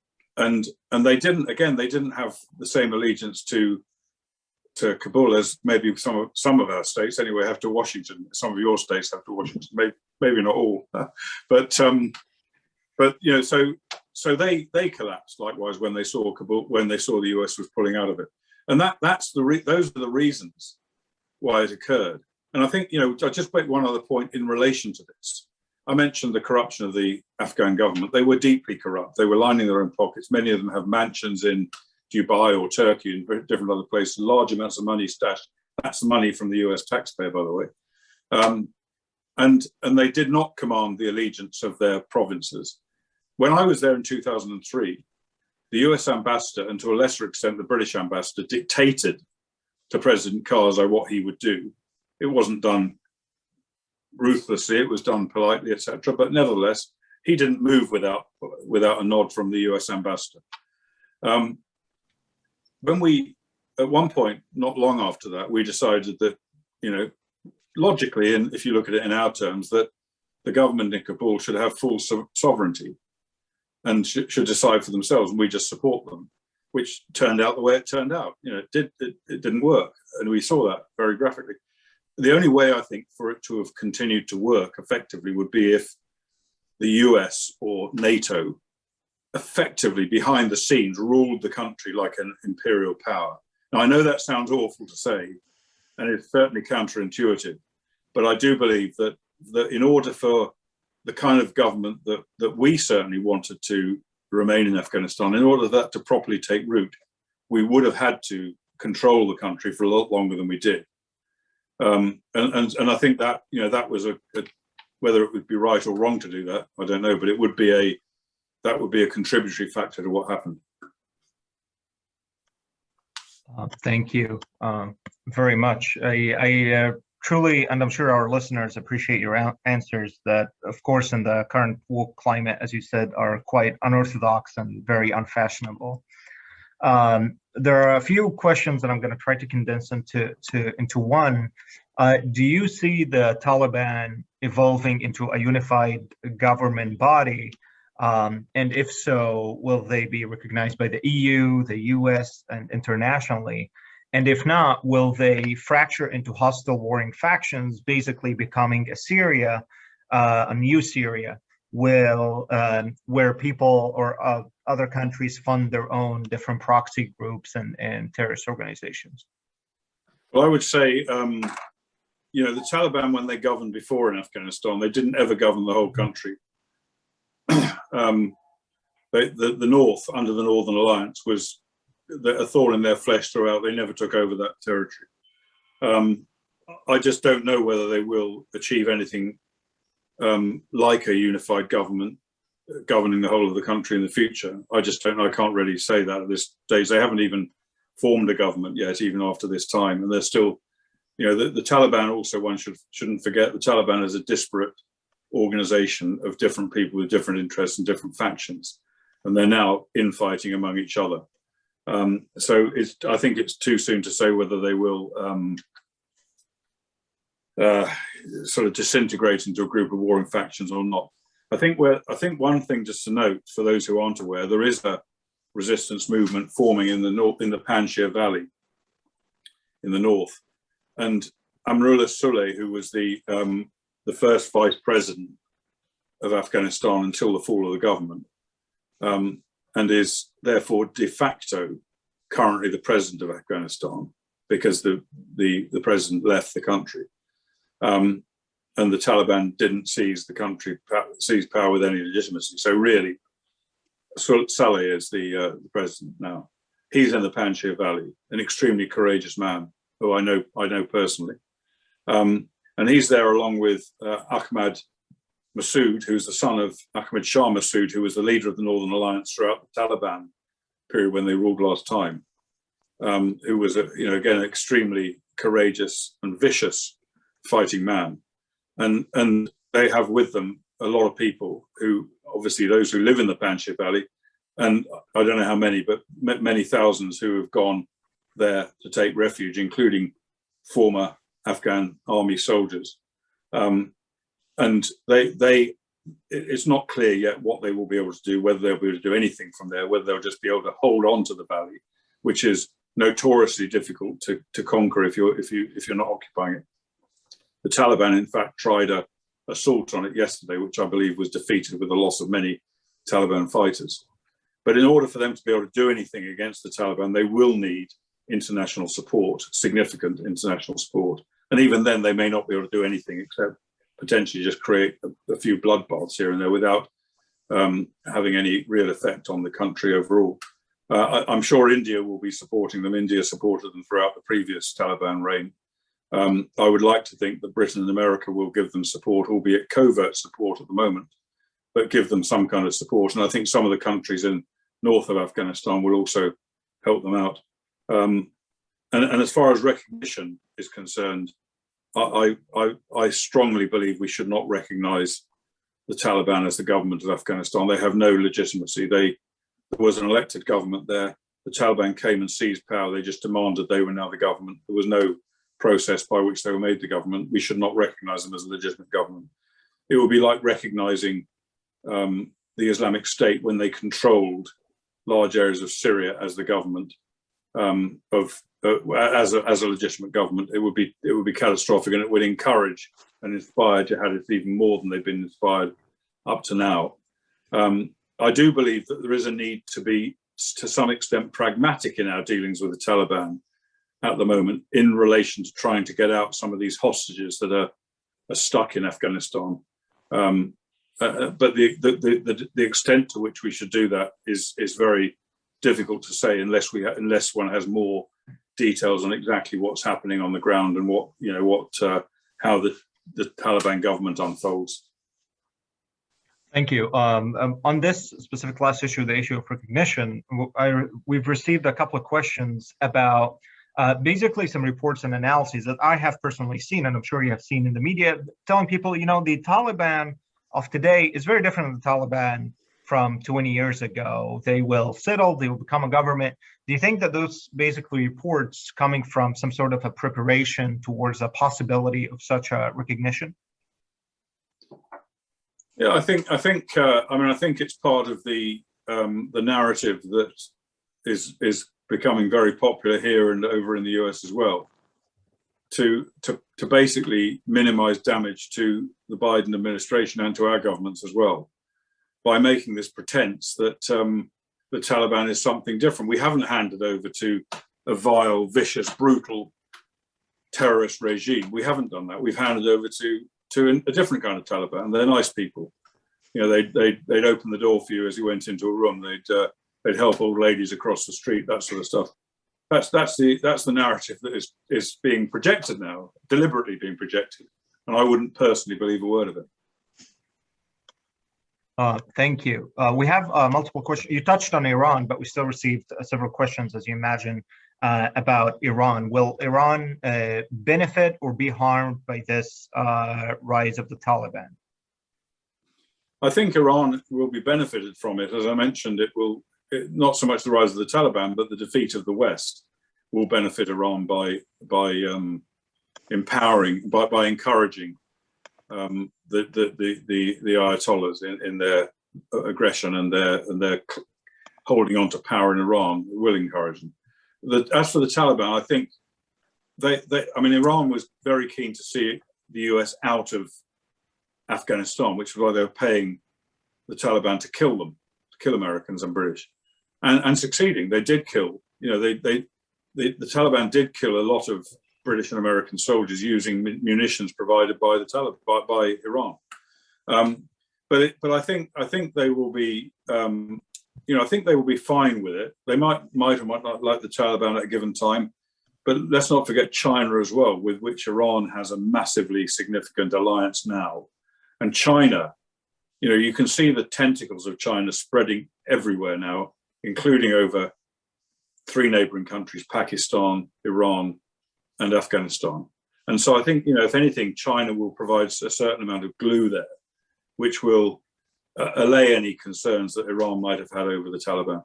they didn't have the same allegiance to Kabul as maybe some of our states anyway have to Washington. Some of your states have to Washington, maybe not all, but so they collapsed likewise when they saw Kabul, when they saw the US was pulling out of it, and those are the reasons why it occurred. And I think I just make one other point in relation to this. I mentioned the corruption of the Afghan government. They were deeply corrupt. They were lining their own pockets. Many of them have mansions in Dubai or Turkey and different other places, large amounts of money stashed. That's money from the US taxpayer, by the way. And they did not command the allegiance of their provinces. When I was there in 2003, the US ambassador, and to a lesser extent, the British ambassador, dictated to President Karzai what he would do. It wasn't done ruthlessly, it was done politely, etc. But nevertheless, he didn't move without a nod from the US ambassador. When we, at one point, not long after that, we decided that, logically, and if you look at it in our terms, that the government in Kabul should have full sovereignty. and should decide for themselves, and we just support them, which turned out the way it turned out. It didn't work, and we saw that very graphically. The only way, I think, for it to have continued to work effectively would be if the US or NATO effectively behind the scenes ruled the country like an imperial power. Now, I know that sounds awful to say, and it's certainly counterintuitive, but I do believe that in order for the kind of government that we certainly wanted to remain in Afghanistan, in order for that to properly take root, we would have had to control the country for a lot longer than we did. And I think that, that was whether it would be right or wrong to do that, I don't know, but it would be that would be a contributory factor to what happened. Thank you very much. I truly, and I'm sure our listeners appreciate your answers that, of course, in the current war climate, as you said, are quite unorthodox and very unfashionable. There are a few questions that I'm going to try to condense into one. Do you see the Taliban evolving into a unified government body? And if so, will they be recognized by the EU, the US, and internationally? And if not, will they fracture into hostile warring factions, basically becoming a new Syria, where people or other countries fund their own different proxy groups and terrorist organizations? Well, I would say, the Taliban, when they governed before in Afghanistan, they didn't ever govern the whole country. The North, under the Northern Alliance, was a thorn in their flesh throughout. They never took over that territory. I just don't know whether they will achieve anything like a unified government governing the whole of the country in the future. I just don't know. I can't really say that at this stage. They haven't even formed a government yet, even after this time. And they're still, the Taliban also, one shouldn't forget, the Taliban is a disparate organization of different people with different interests and different factions. And they're now infighting among each other. So I think it's too soon to say whether they will sort of disintegrate into a group of warring factions or not. I think one thing just to note for those who aren't aware, there is a resistance movement forming in the Panjshir Valley in the north, and Amrullah Saleh, who was the first vice president of Afghanistan until the fall of the government, and is therefore de facto currently the president of Afghanistan because the president left the country. And the Taliban didn't seize power with any legitimacy. So really, Saleh is the president now. He's in the Panjshir Valley, an extremely courageous man who I know personally. And he's there along with Ahmad Massoud, who's the son of Ahmad Shah Massoud, who was the leader of the Northern Alliance throughout the Taliban period when they ruled last time, who was, again, an extremely courageous and vicious fighting man. And they have with them a lot of people who, obviously those who live in the Panjshir Valley, and I don't know how many, but many thousands who have gone there to take refuge, including former Afghan army soldiers. And it's not clear yet what they will be able to do, whether they'll be able to do anything from there, whether they'll just be able to hold on to the valley, which is notoriously difficult to conquer if you're not occupying it. The Taliban, in fact, tried an assault on it yesterday, which I believe was defeated with the loss of many Taliban fighters. But in order for them to be able to do anything against the Taliban, they will need international support, significant international support. And even then, they may not be able to do anything except potentially just create a few bloodbaths here and there without having any real effect on the country overall. I'm sure India will be supporting them. India supported them throughout the previous Taliban reign. I would like to think that Britain and America will give them support, albeit covert support at the moment, but give them some kind of support. And I think some of the countries in north of Afghanistan will also help them out. And as far as recognition is concerned, I strongly believe we should not recognize the Taliban as the government of Afghanistan. They have no legitimacy. There was an elected government there. The Taliban came and seized power. They just demanded they were now the government. There was no process by which they were made the government. We should not recognize them as a legitimate government. It would be like recognizing the Islamic State when they controlled large areas of Syria as the government as a legitimate government. It would be catastrophic, and it would encourage and inspire jihadists even more than they've been inspired up to now. I do believe that there is a need to be, to some extent, pragmatic in our dealings with the Taliban at the moment in relation to trying to get out some of these hostages that are stuck in Afghanistan. But the extent to which we should do that is very difficult to say unless one has more details on exactly what's happening on the ground and how the Taliban government unfolds. Thank you. On this specific last issue, the issue of recognition, we've received a couple of questions about basically some reports and analyses that I have personally seen, and I'm sure you have seen in the media, telling people, the Taliban of today is very different than the Taliban from 20 years ago. They will settle, they will become a government. Do you think that those basically reports coming from some sort of a preparation towards a possibility of such a recognition? Yeah, I think it's part of the narrative that is becoming very popular here and over in the US as well, to basically minimize damage to the Biden administration and to our governments as well, by making this pretense that the Taliban is something different. We haven't handed over to a vile, vicious, brutal terrorist regime. We haven't done that. We've handed over to a different kind of Taliban. They're nice people. They'd open the door for you as you went into a room. They'd help old ladies across the street, that sort of stuff. That's the narrative that is being projected now, deliberately being projected, and I wouldn't personally believe a word of it. Thank you. We have multiple questions. You touched on Iran, but we still received several questions, as you imagine, about Iran. Will Iran benefit or be harmed by this rise of the Taliban? I think Iran will be benefited from it. As I mentioned, not so much the rise of the Taliban, but the defeat of the West will benefit Iran by empowering, by encouraging the Ayatollahs in their aggression and their holding on to power in Iran. Will encourage them. As for the Taliban, I think Iran was very keen to see the US out of Afghanistan, which is why they were paying the Taliban to kill them, to kill Americans and British, and succeeding. They did kill. The Taliban did kill a lot of British and American soldiers using munitions provided by the Taliban, by Iran. But I think they will be. I think they will be fine with it. They might or might not like the Taliban at a given time, but let's not forget China as well, with which Iran has a massively significant alliance now. And China, you can see the tentacles of China spreading everywhere now, including over 3 neighboring countries, Pakistan, Iran, and Afghanistan. And so I think, if anything, China will provide a certain amount of glue there, which will allay any concerns that Iran might have had over the Taliban.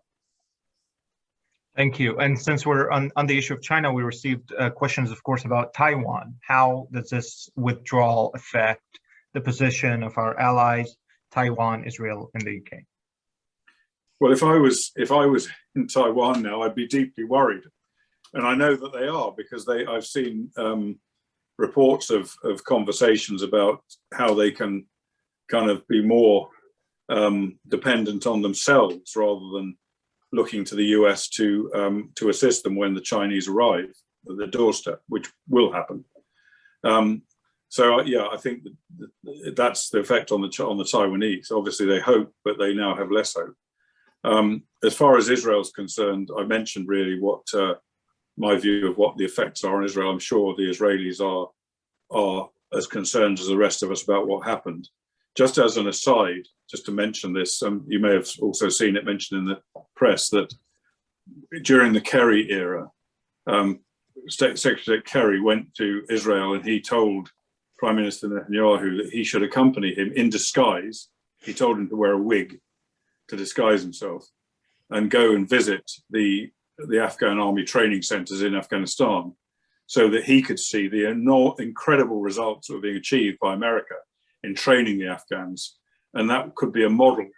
Thank you. And since we're on the issue of China, we received questions, of course, about Taiwan. How does this withdrawal affect the position of our allies, Taiwan, Israel, and the UK? Well, if I was in Taiwan now, I'd be deeply worried, and I know that they are, because I've seen reports of conversations about how they can kind of be more dependent on themselves rather than looking to the US to assist them when the Chinese arrive at their doorstep, which will happen. So yeah, I think that's the effect on the Taiwanese. Obviously, they hope, but they now have less hope. As far as Israel's concerned, I mentioned really what my view of what the effects are on Israel. I'm sure the Israelis are as concerned as the rest of us about what happened. Just as an aside, just to mention this, you may have also seen it mentioned in the press that during the Kerry era, Secretary Kerry went to Israel and he told Prime Minister Netanyahu that he should accompany him in disguise. He told him to wear a wig to disguise himself and go and visit the Afghan army training centers in Afghanistan so that he could see the incredible results that were being achieved by America in training the Afghans. And that could be a model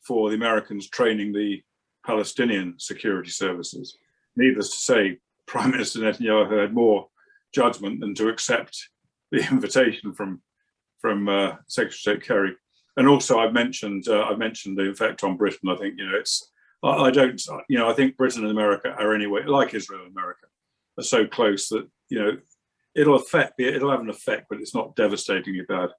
for the Americans training the Palestinian security services. Needless to say, Prime Minister Netanyahu had more judgment than to accept the invitation from Secretary of State Kerry. And also, I've mentioned the effect on Britain. I think I think Britain and America are anyway, like Israel and America, are so close that it'll have an effect, but it's not devastatingly bad.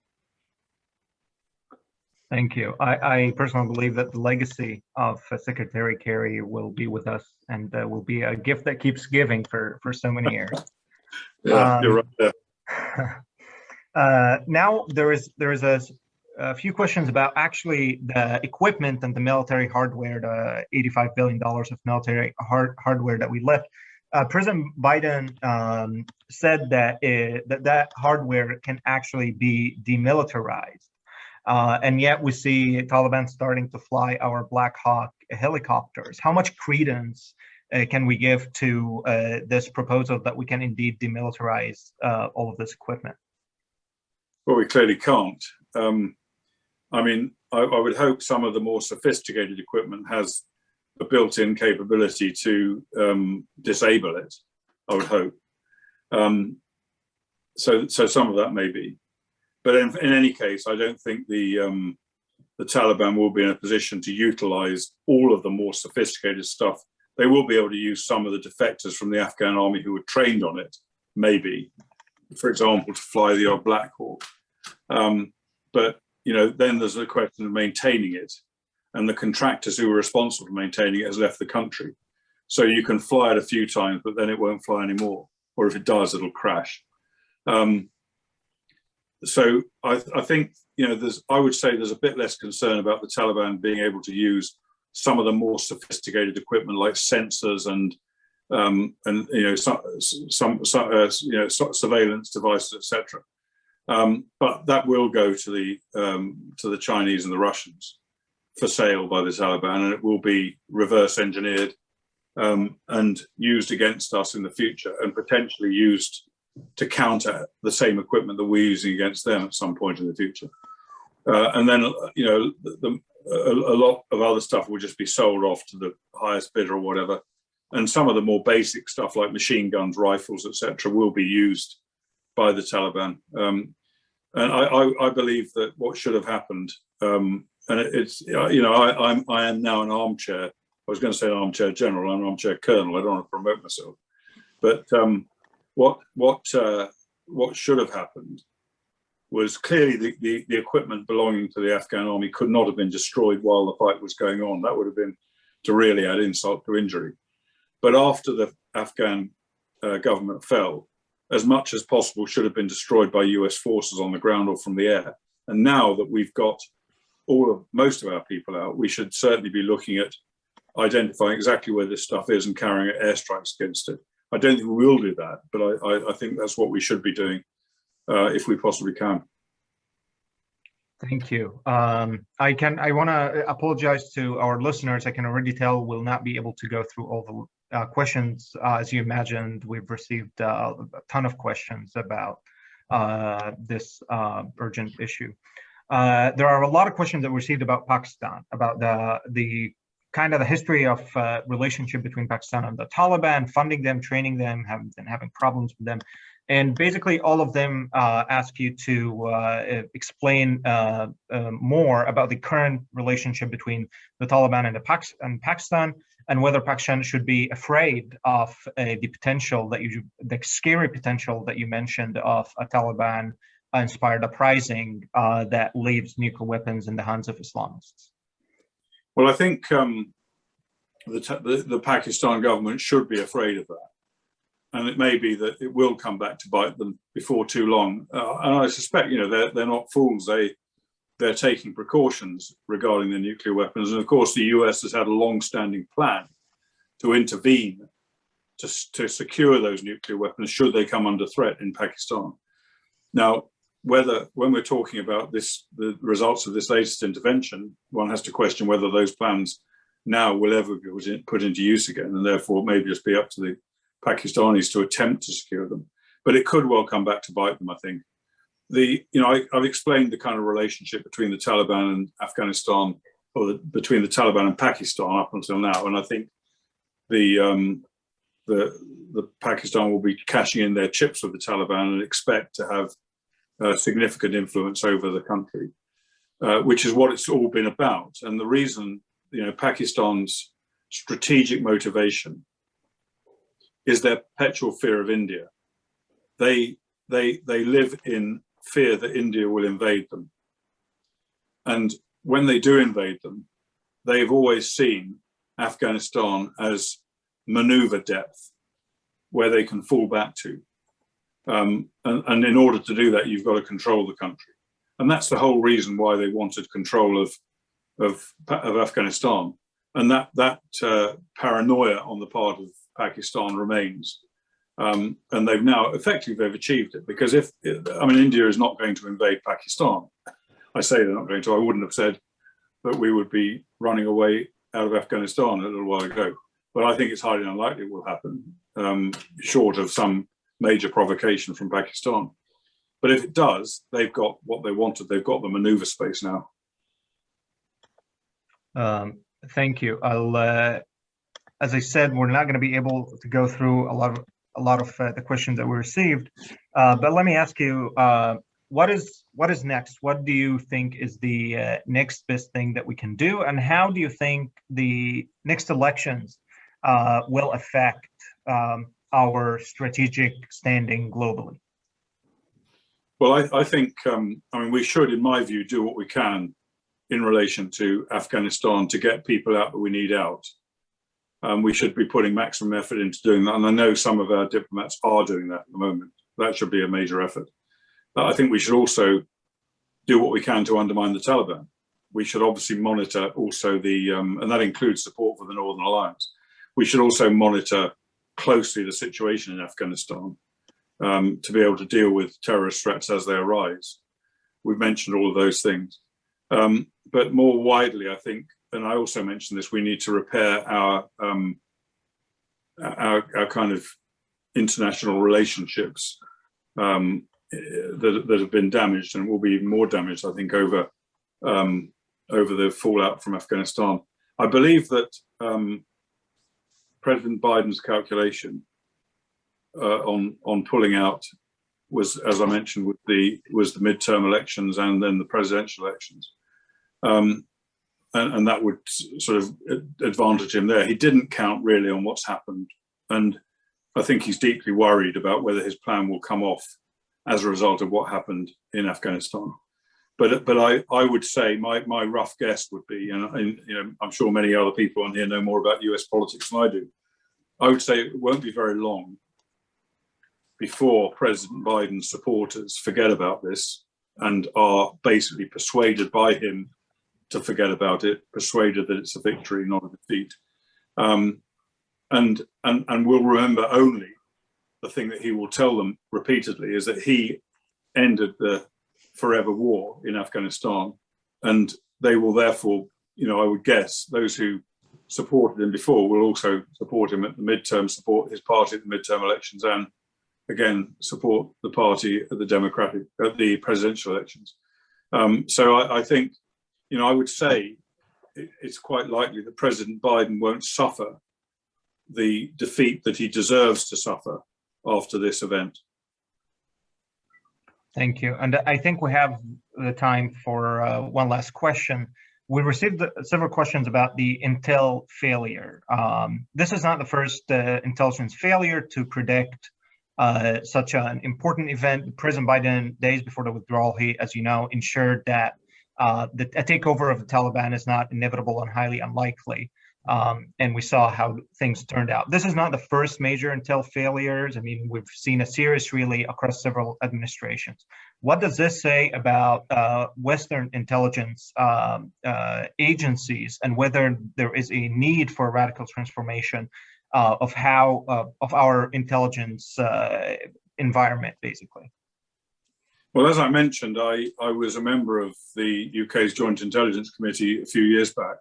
Thank you. I personally believe that the legacy of Secretary Kerry will be with us, and will be a gift that keeps giving for so many years. Yeah, you're right there. Now there is a few questions about actually the equipment and the military hardware, the $85 billion of military hardware that we left. President Biden said that that hardware can actually be demilitarized. And yet we see Taliban starting to fly our Black Hawk helicopters. How much credence can we give to this proposal that we can indeed demilitarize all of this equipment? Well, we clearly can't. I mean, I would hope some of the more sophisticated equipment has a built-in capability to disable it. I would hope. So some of that may be. But in any case, I don't think the Taliban will be in a position to utilize all of the more sophisticated stuff. They will be able to use some of the defectors from the Afghan army who were trained on it, maybe, for example, to fly the odd Black Hawk. But then there's the question of maintaining it, and the contractors who were responsible for maintaining it has left the country. So you can fly it a few times, but then it won't fly anymore, or if it does, it'll crash. So I think I would say there's a bit less concern about the Taliban being able to use some of the more sophisticated equipment like sensors and surveillance devices, etc. But that will go to the Chinese and the Russians for sale by the Taliban, and it will be reverse engineered and used against us in the future, and potentially used to counter the same equipment that we're using against them at some point in the future. And then, a lot of other stuff will just be sold off to the highest bidder or whatever. And some of the more basic stuff like machine guns, rifles, etc., will be used by the Taliban. And I believe that what should have happened, and I am now an armchair. I was going to say an armchair general. I'm an armchair colonel. I don't want to promote myself, but what should have happened was clearly the equipment belonging to the Afghan army could not have been destroyed while the fight was going on. That would have been to really add insult to injury. But after the Afghan government fell, as much as possible should have been destroyed by US forces on the ground or from the air. And now that we've got most of our people out, we should certainly be looking at identifying exactly where this stuff is and carrying out airstrikes against it. I don't think we will do that, but I think that's what we should be doing if we possibly can. Thank you. I want to apologize to our listeners. I can already tell we'll not be able to go through all the questions. As you imagined, we've received a ton of questions about this urgent issue. There are a lot of questions that we received about Pakistan, about the kind of the history of relationship between Pakistan and the Taliban, funding them, training them, having problems with them. And basically all of them ask you to explain more about the current relationship between the Taliban and Pakistan, and whether Pakistan should be afraid of the potential the scary potential that you mentioned of a Taliban-inspired uprising that leaves nuclear weapons in the hands of Islamists. Well, I think the Pakistan government should be afraid of that. And it may be that it will come back to bite them before too long. And I suspect, they're not fools. They're taking precautions regarding the nuclear weapons. And of course, the US has had a long-standing plan to intervene to secure those nuclear weapons should they come under threat in Pakistan. Now, when we're talking about the results of this latest intervention, one has to question whether those plans now will ever be put into use again, and therefore it may just be up to the Pakistanis to attempt to secure them. But it could well come back to bite them, I think. I've explained the kind of relationship between the Taliban and Afghanistan between the Taliban and Pakistan up until now, and I think the Pakistan will be cashing in their chips with the Taliban and expect to have significant influence over the country, which is what it's all been about. And the reason, Pakistan's strategic motivation is their perpetual fear of India. They live in fear that India will invade them. And when they do invade them, they've always seen Afghanistan as maneuver depth, where they can fall back to. And in order to do that, you've got to control the country. And that's the whole reason why they wanted control of Afghanistan. And that paranoia on the part of Pakistan remains. And they've achieved it, because India is not going to invade Pakistan. I say they're not going to. I wouldn't have said that we would be running away out of Afghanistan a little while ago. But I think it's highly unlikely it will happen, short of some major provocation from Pakistan. But if it does, they've got what they wanted. They've got the maneuver space now. Thank you. As I said, we're not going to be able to go through a lot of the questions that we received. But let me ask you, what is next? What do you think is the next best thing that we can do, and how do you think the next elections will affect our strategic standing globally? Well, I think we should, in my view, do what we can in relation to Afghanistan to get people out that we need out. We should be putting maximum effort into doing that, and I know some of our diplomats are doing that at the moment. That should be a major effort. I think we should also do what we can to undermine the Taliban. We should obviously monitor also and that includes support for the Northern Alliance. We should also monitor closely the situation in Afghanistan to be able to deal with terrorist threats as they arise. We've mentioned all of those things. But more widely, I think, and I also mentioned this, we need to repair our kind of international relationships that have been damaged and will be even more damaged, I think, over the fallout from Afghanistan. I believe that President Biden's calculation on pulling out was, as I mentioned, was the midterm elections and then the presidential elections. And that would sort of advantage him there. He didn't count really on what's happened. And I think he's deeply worried about whether his plan will come off as a result of what happened in Afghanistan. But I would say my rough guess would be, and I'm sure many other people on here know more about US politics than I do, I would say it won't be very long before President Biden's supporters forget about this and are basically persuaded by him to forget about it, persuaded that it's a victory, not a defeat. And will remember only the thing that he will tell them repeatedly is that he ended the forever war in Afghanistan. And they will therefore, I would guess, those who supported him before will also support him at the midterm, support his party at the midterm elections, and again, support the party at the presidential elections. So I think, I would say it's quite likely that President Biden won't suffer the defeat that he deserves to suffer after this event. Thank you. And I think we have the time for one last question. We received several questions about the intel failure. This is not the first intelligence failure to predict such an important event. President Biden, days before the withdrawal, he, as you know, ensured that a takeover of the Taliban is not inevitable and highly unlikely. And we saw how things turned out. This is not the first major intel failures. I mean, we've seen a series really across several administrations. What does this say about Western intelligence agencies and whether there is a need for a radical transformation of our intelligence environment, basically? Well, as I mentioned, I was a member of the UK's Joint Intelligence Committee a few years back.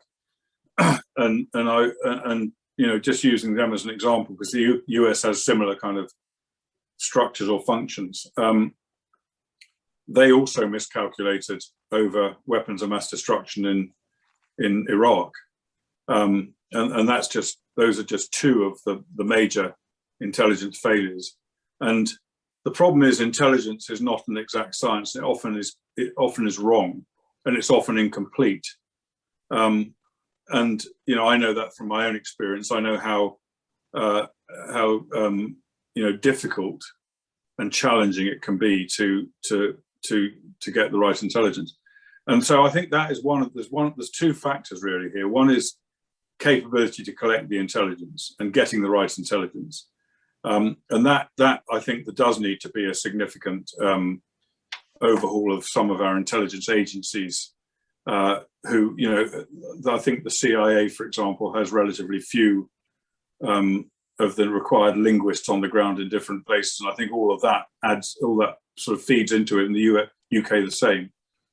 And just using them as an example, because the US has similar kind of structures or functions. They also miscalculated over weapons of mass destruction in Iraq. And that's just, those are just two of the major intelligence failures. And the problem is intelligence is not an exact science. It often is wrong, and it's often incomplete. And you know, I know that from my own experience. I know how you know, difficult and challenging it can be to get the right intelligence. And so I think that is there's two factors really here. One is capability to collect the intelligence and getting the right intelligence. And that I think there does need to be a significant overhaul of some of our intelligence agencies who, you know, I think the CIA, for example, has relatively few of the required linguists on the ground in different places. And I think all that sort of feeds into it in the UK the same.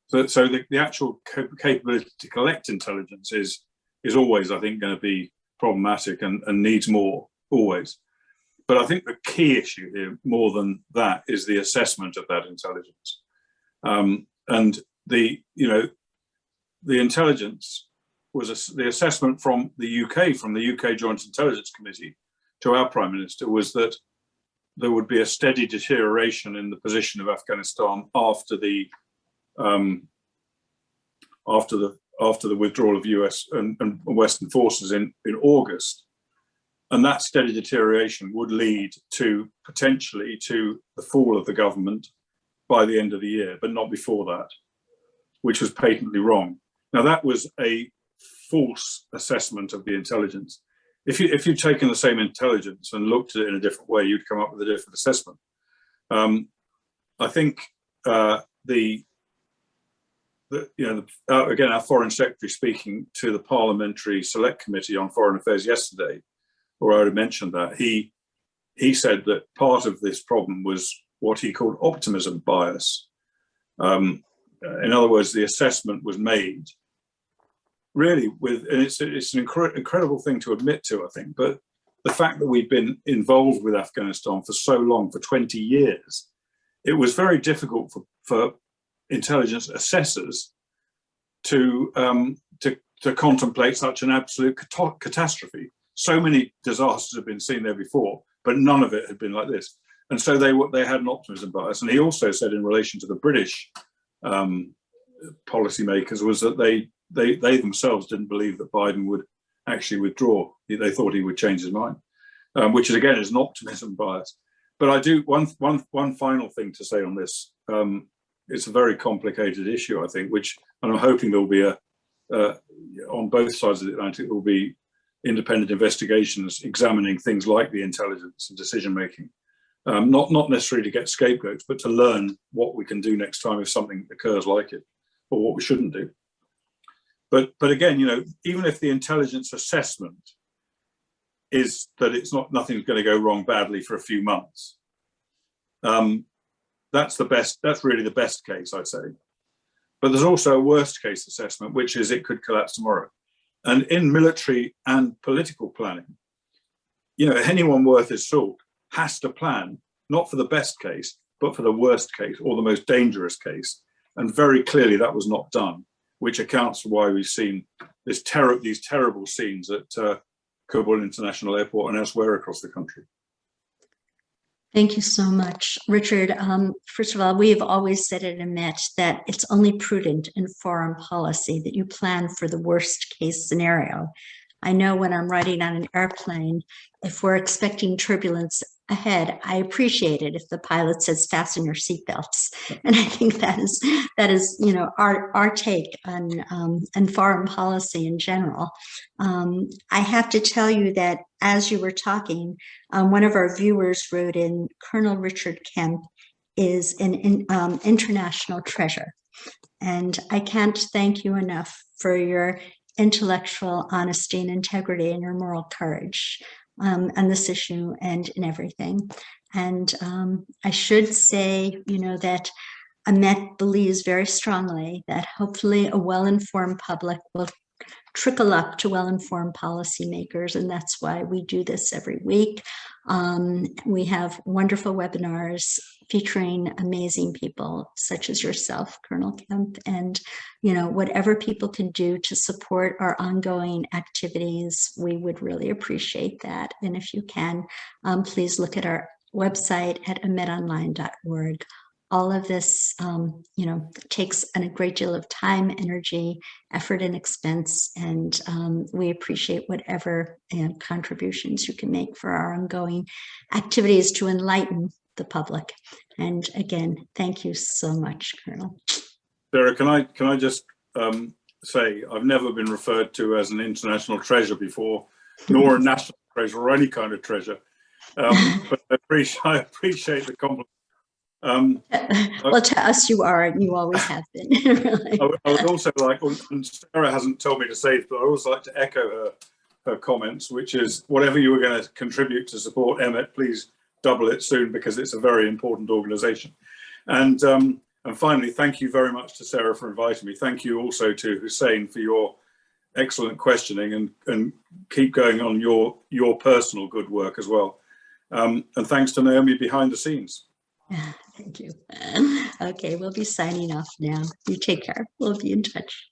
So the actual capability to collect intelligence is always, I think, going to be problematic and needs more, always. But I think the key issue here, more than that, is the assessment of that intelligence. And the intelligence was the assessment from the UK Joint Intelligence Committee to our Prime Minister was that there would be a steady deterioration in the position of Afghanistan after the withdrawal of US and Western forces in August. And that steady deterioration would lead to potentially to the fall of the government by the end of the year, but not before that, which was patently wrong. Now, that was a false assessment of the intelligence. If you'd taken the same intelligence and looked at it in a different way, you'd come up with a different assessment. I think again, our Foreign Secretary speaking to the Parliamentary Select Committee on Foreign Affairs yesterday, or I already mentioned that, he said that part of this problem was what he called optimism bias. In other words, the assessment was made really and it's an incredible thing to admit to, I think, but the fact that we've been involved with Afghanistan for so long, for 20 years, it was very difficult for intelligence assessors to contemplate such an absolute catastrophe. So many disasters have been seen there before, but none of it had been like this. And so they had an optimism bias. And he also said in relation to the British policymakers was that they themselves didn't believe that Biden would actually withdraw. They thought he would change his mind, which is again is an optimism bias. But I do one final thing to say on this. It's a very complicated issue, I think, and I'm hoping there will be on both sides of the Atlantic, there will be independent investigations examining things like the intelligence and decision making, not necessarily to get scapegoats, but to learn what we can do next time if something occurs like it, or what we shouldn't do. But again, you know, even if the intelligence assessment is that nothing's going to go wrong badly for a few months, that's really the best case, I'd say. But there's also a worst case assessment, which is it could collapse tomorrow. And in military and political planning, you know, anyone worth his salt has to plan not for the best case, but for the worst case or the most dangerous case. And very clearly that was not done, which accounts for why we've seen these terrible scenes at Kabul International Airport and elsewhere across the country. Thank you so much, Richard. First of all, we have always said at EMET that it's only prudent in foreign policy that you plan for the worst case scenario. I know when I'm riding on an airplane, if we're expecting turbulence ahead, I appreciate it if the pilot says fasten your seatbelts. And I think that is you know, our take on foreign policy in general. I have to tell you that as you were talking, one of our viewers wrote in, Colonel Richard Kemp is an international treasure. And I can't thank you enough for your intellectual honesty and integrity and your moral courage on this issue and in everything. And I should say, you know, that EMET believes very strongly that hopefully a well-informed public will trickle up to well-informed policymakers, and that's why we do this every week. We have wonderful webinars featuring amazing people such as yourself, Colonel Kemp, and whatever people can do to support our ongoing activities, we would really appreciate that. And if you can, please look at our website at emetonline.org. All of this, takes a great deal of time, energy, effort, and expense, and we appreciate whatever contributions you can make for our ongoing activities to enlighten the public. And again, thank you so much, Colonel. Sarah, can I just say I've never been referred to as an international treasure before, nor a national treasure or any kind of treasure. But I appreciate the compliment. Well, to us you are, and you always have been. Really. I would also like, and Sarah hasn't told me to say this, but I would also like to echo her comments, which is whatever you were going to contribute to support EMET, please double it soon, because it's a very important organization. And finally, thank you very much to Sarah for inviting me. Thank you also to Hussein for your excellent questioning, and keep going on your personal good work as well. And thanks to Naomi behind the scenes. Thank you. Okay, we'll be signing off now. You take care. We'll be in touch.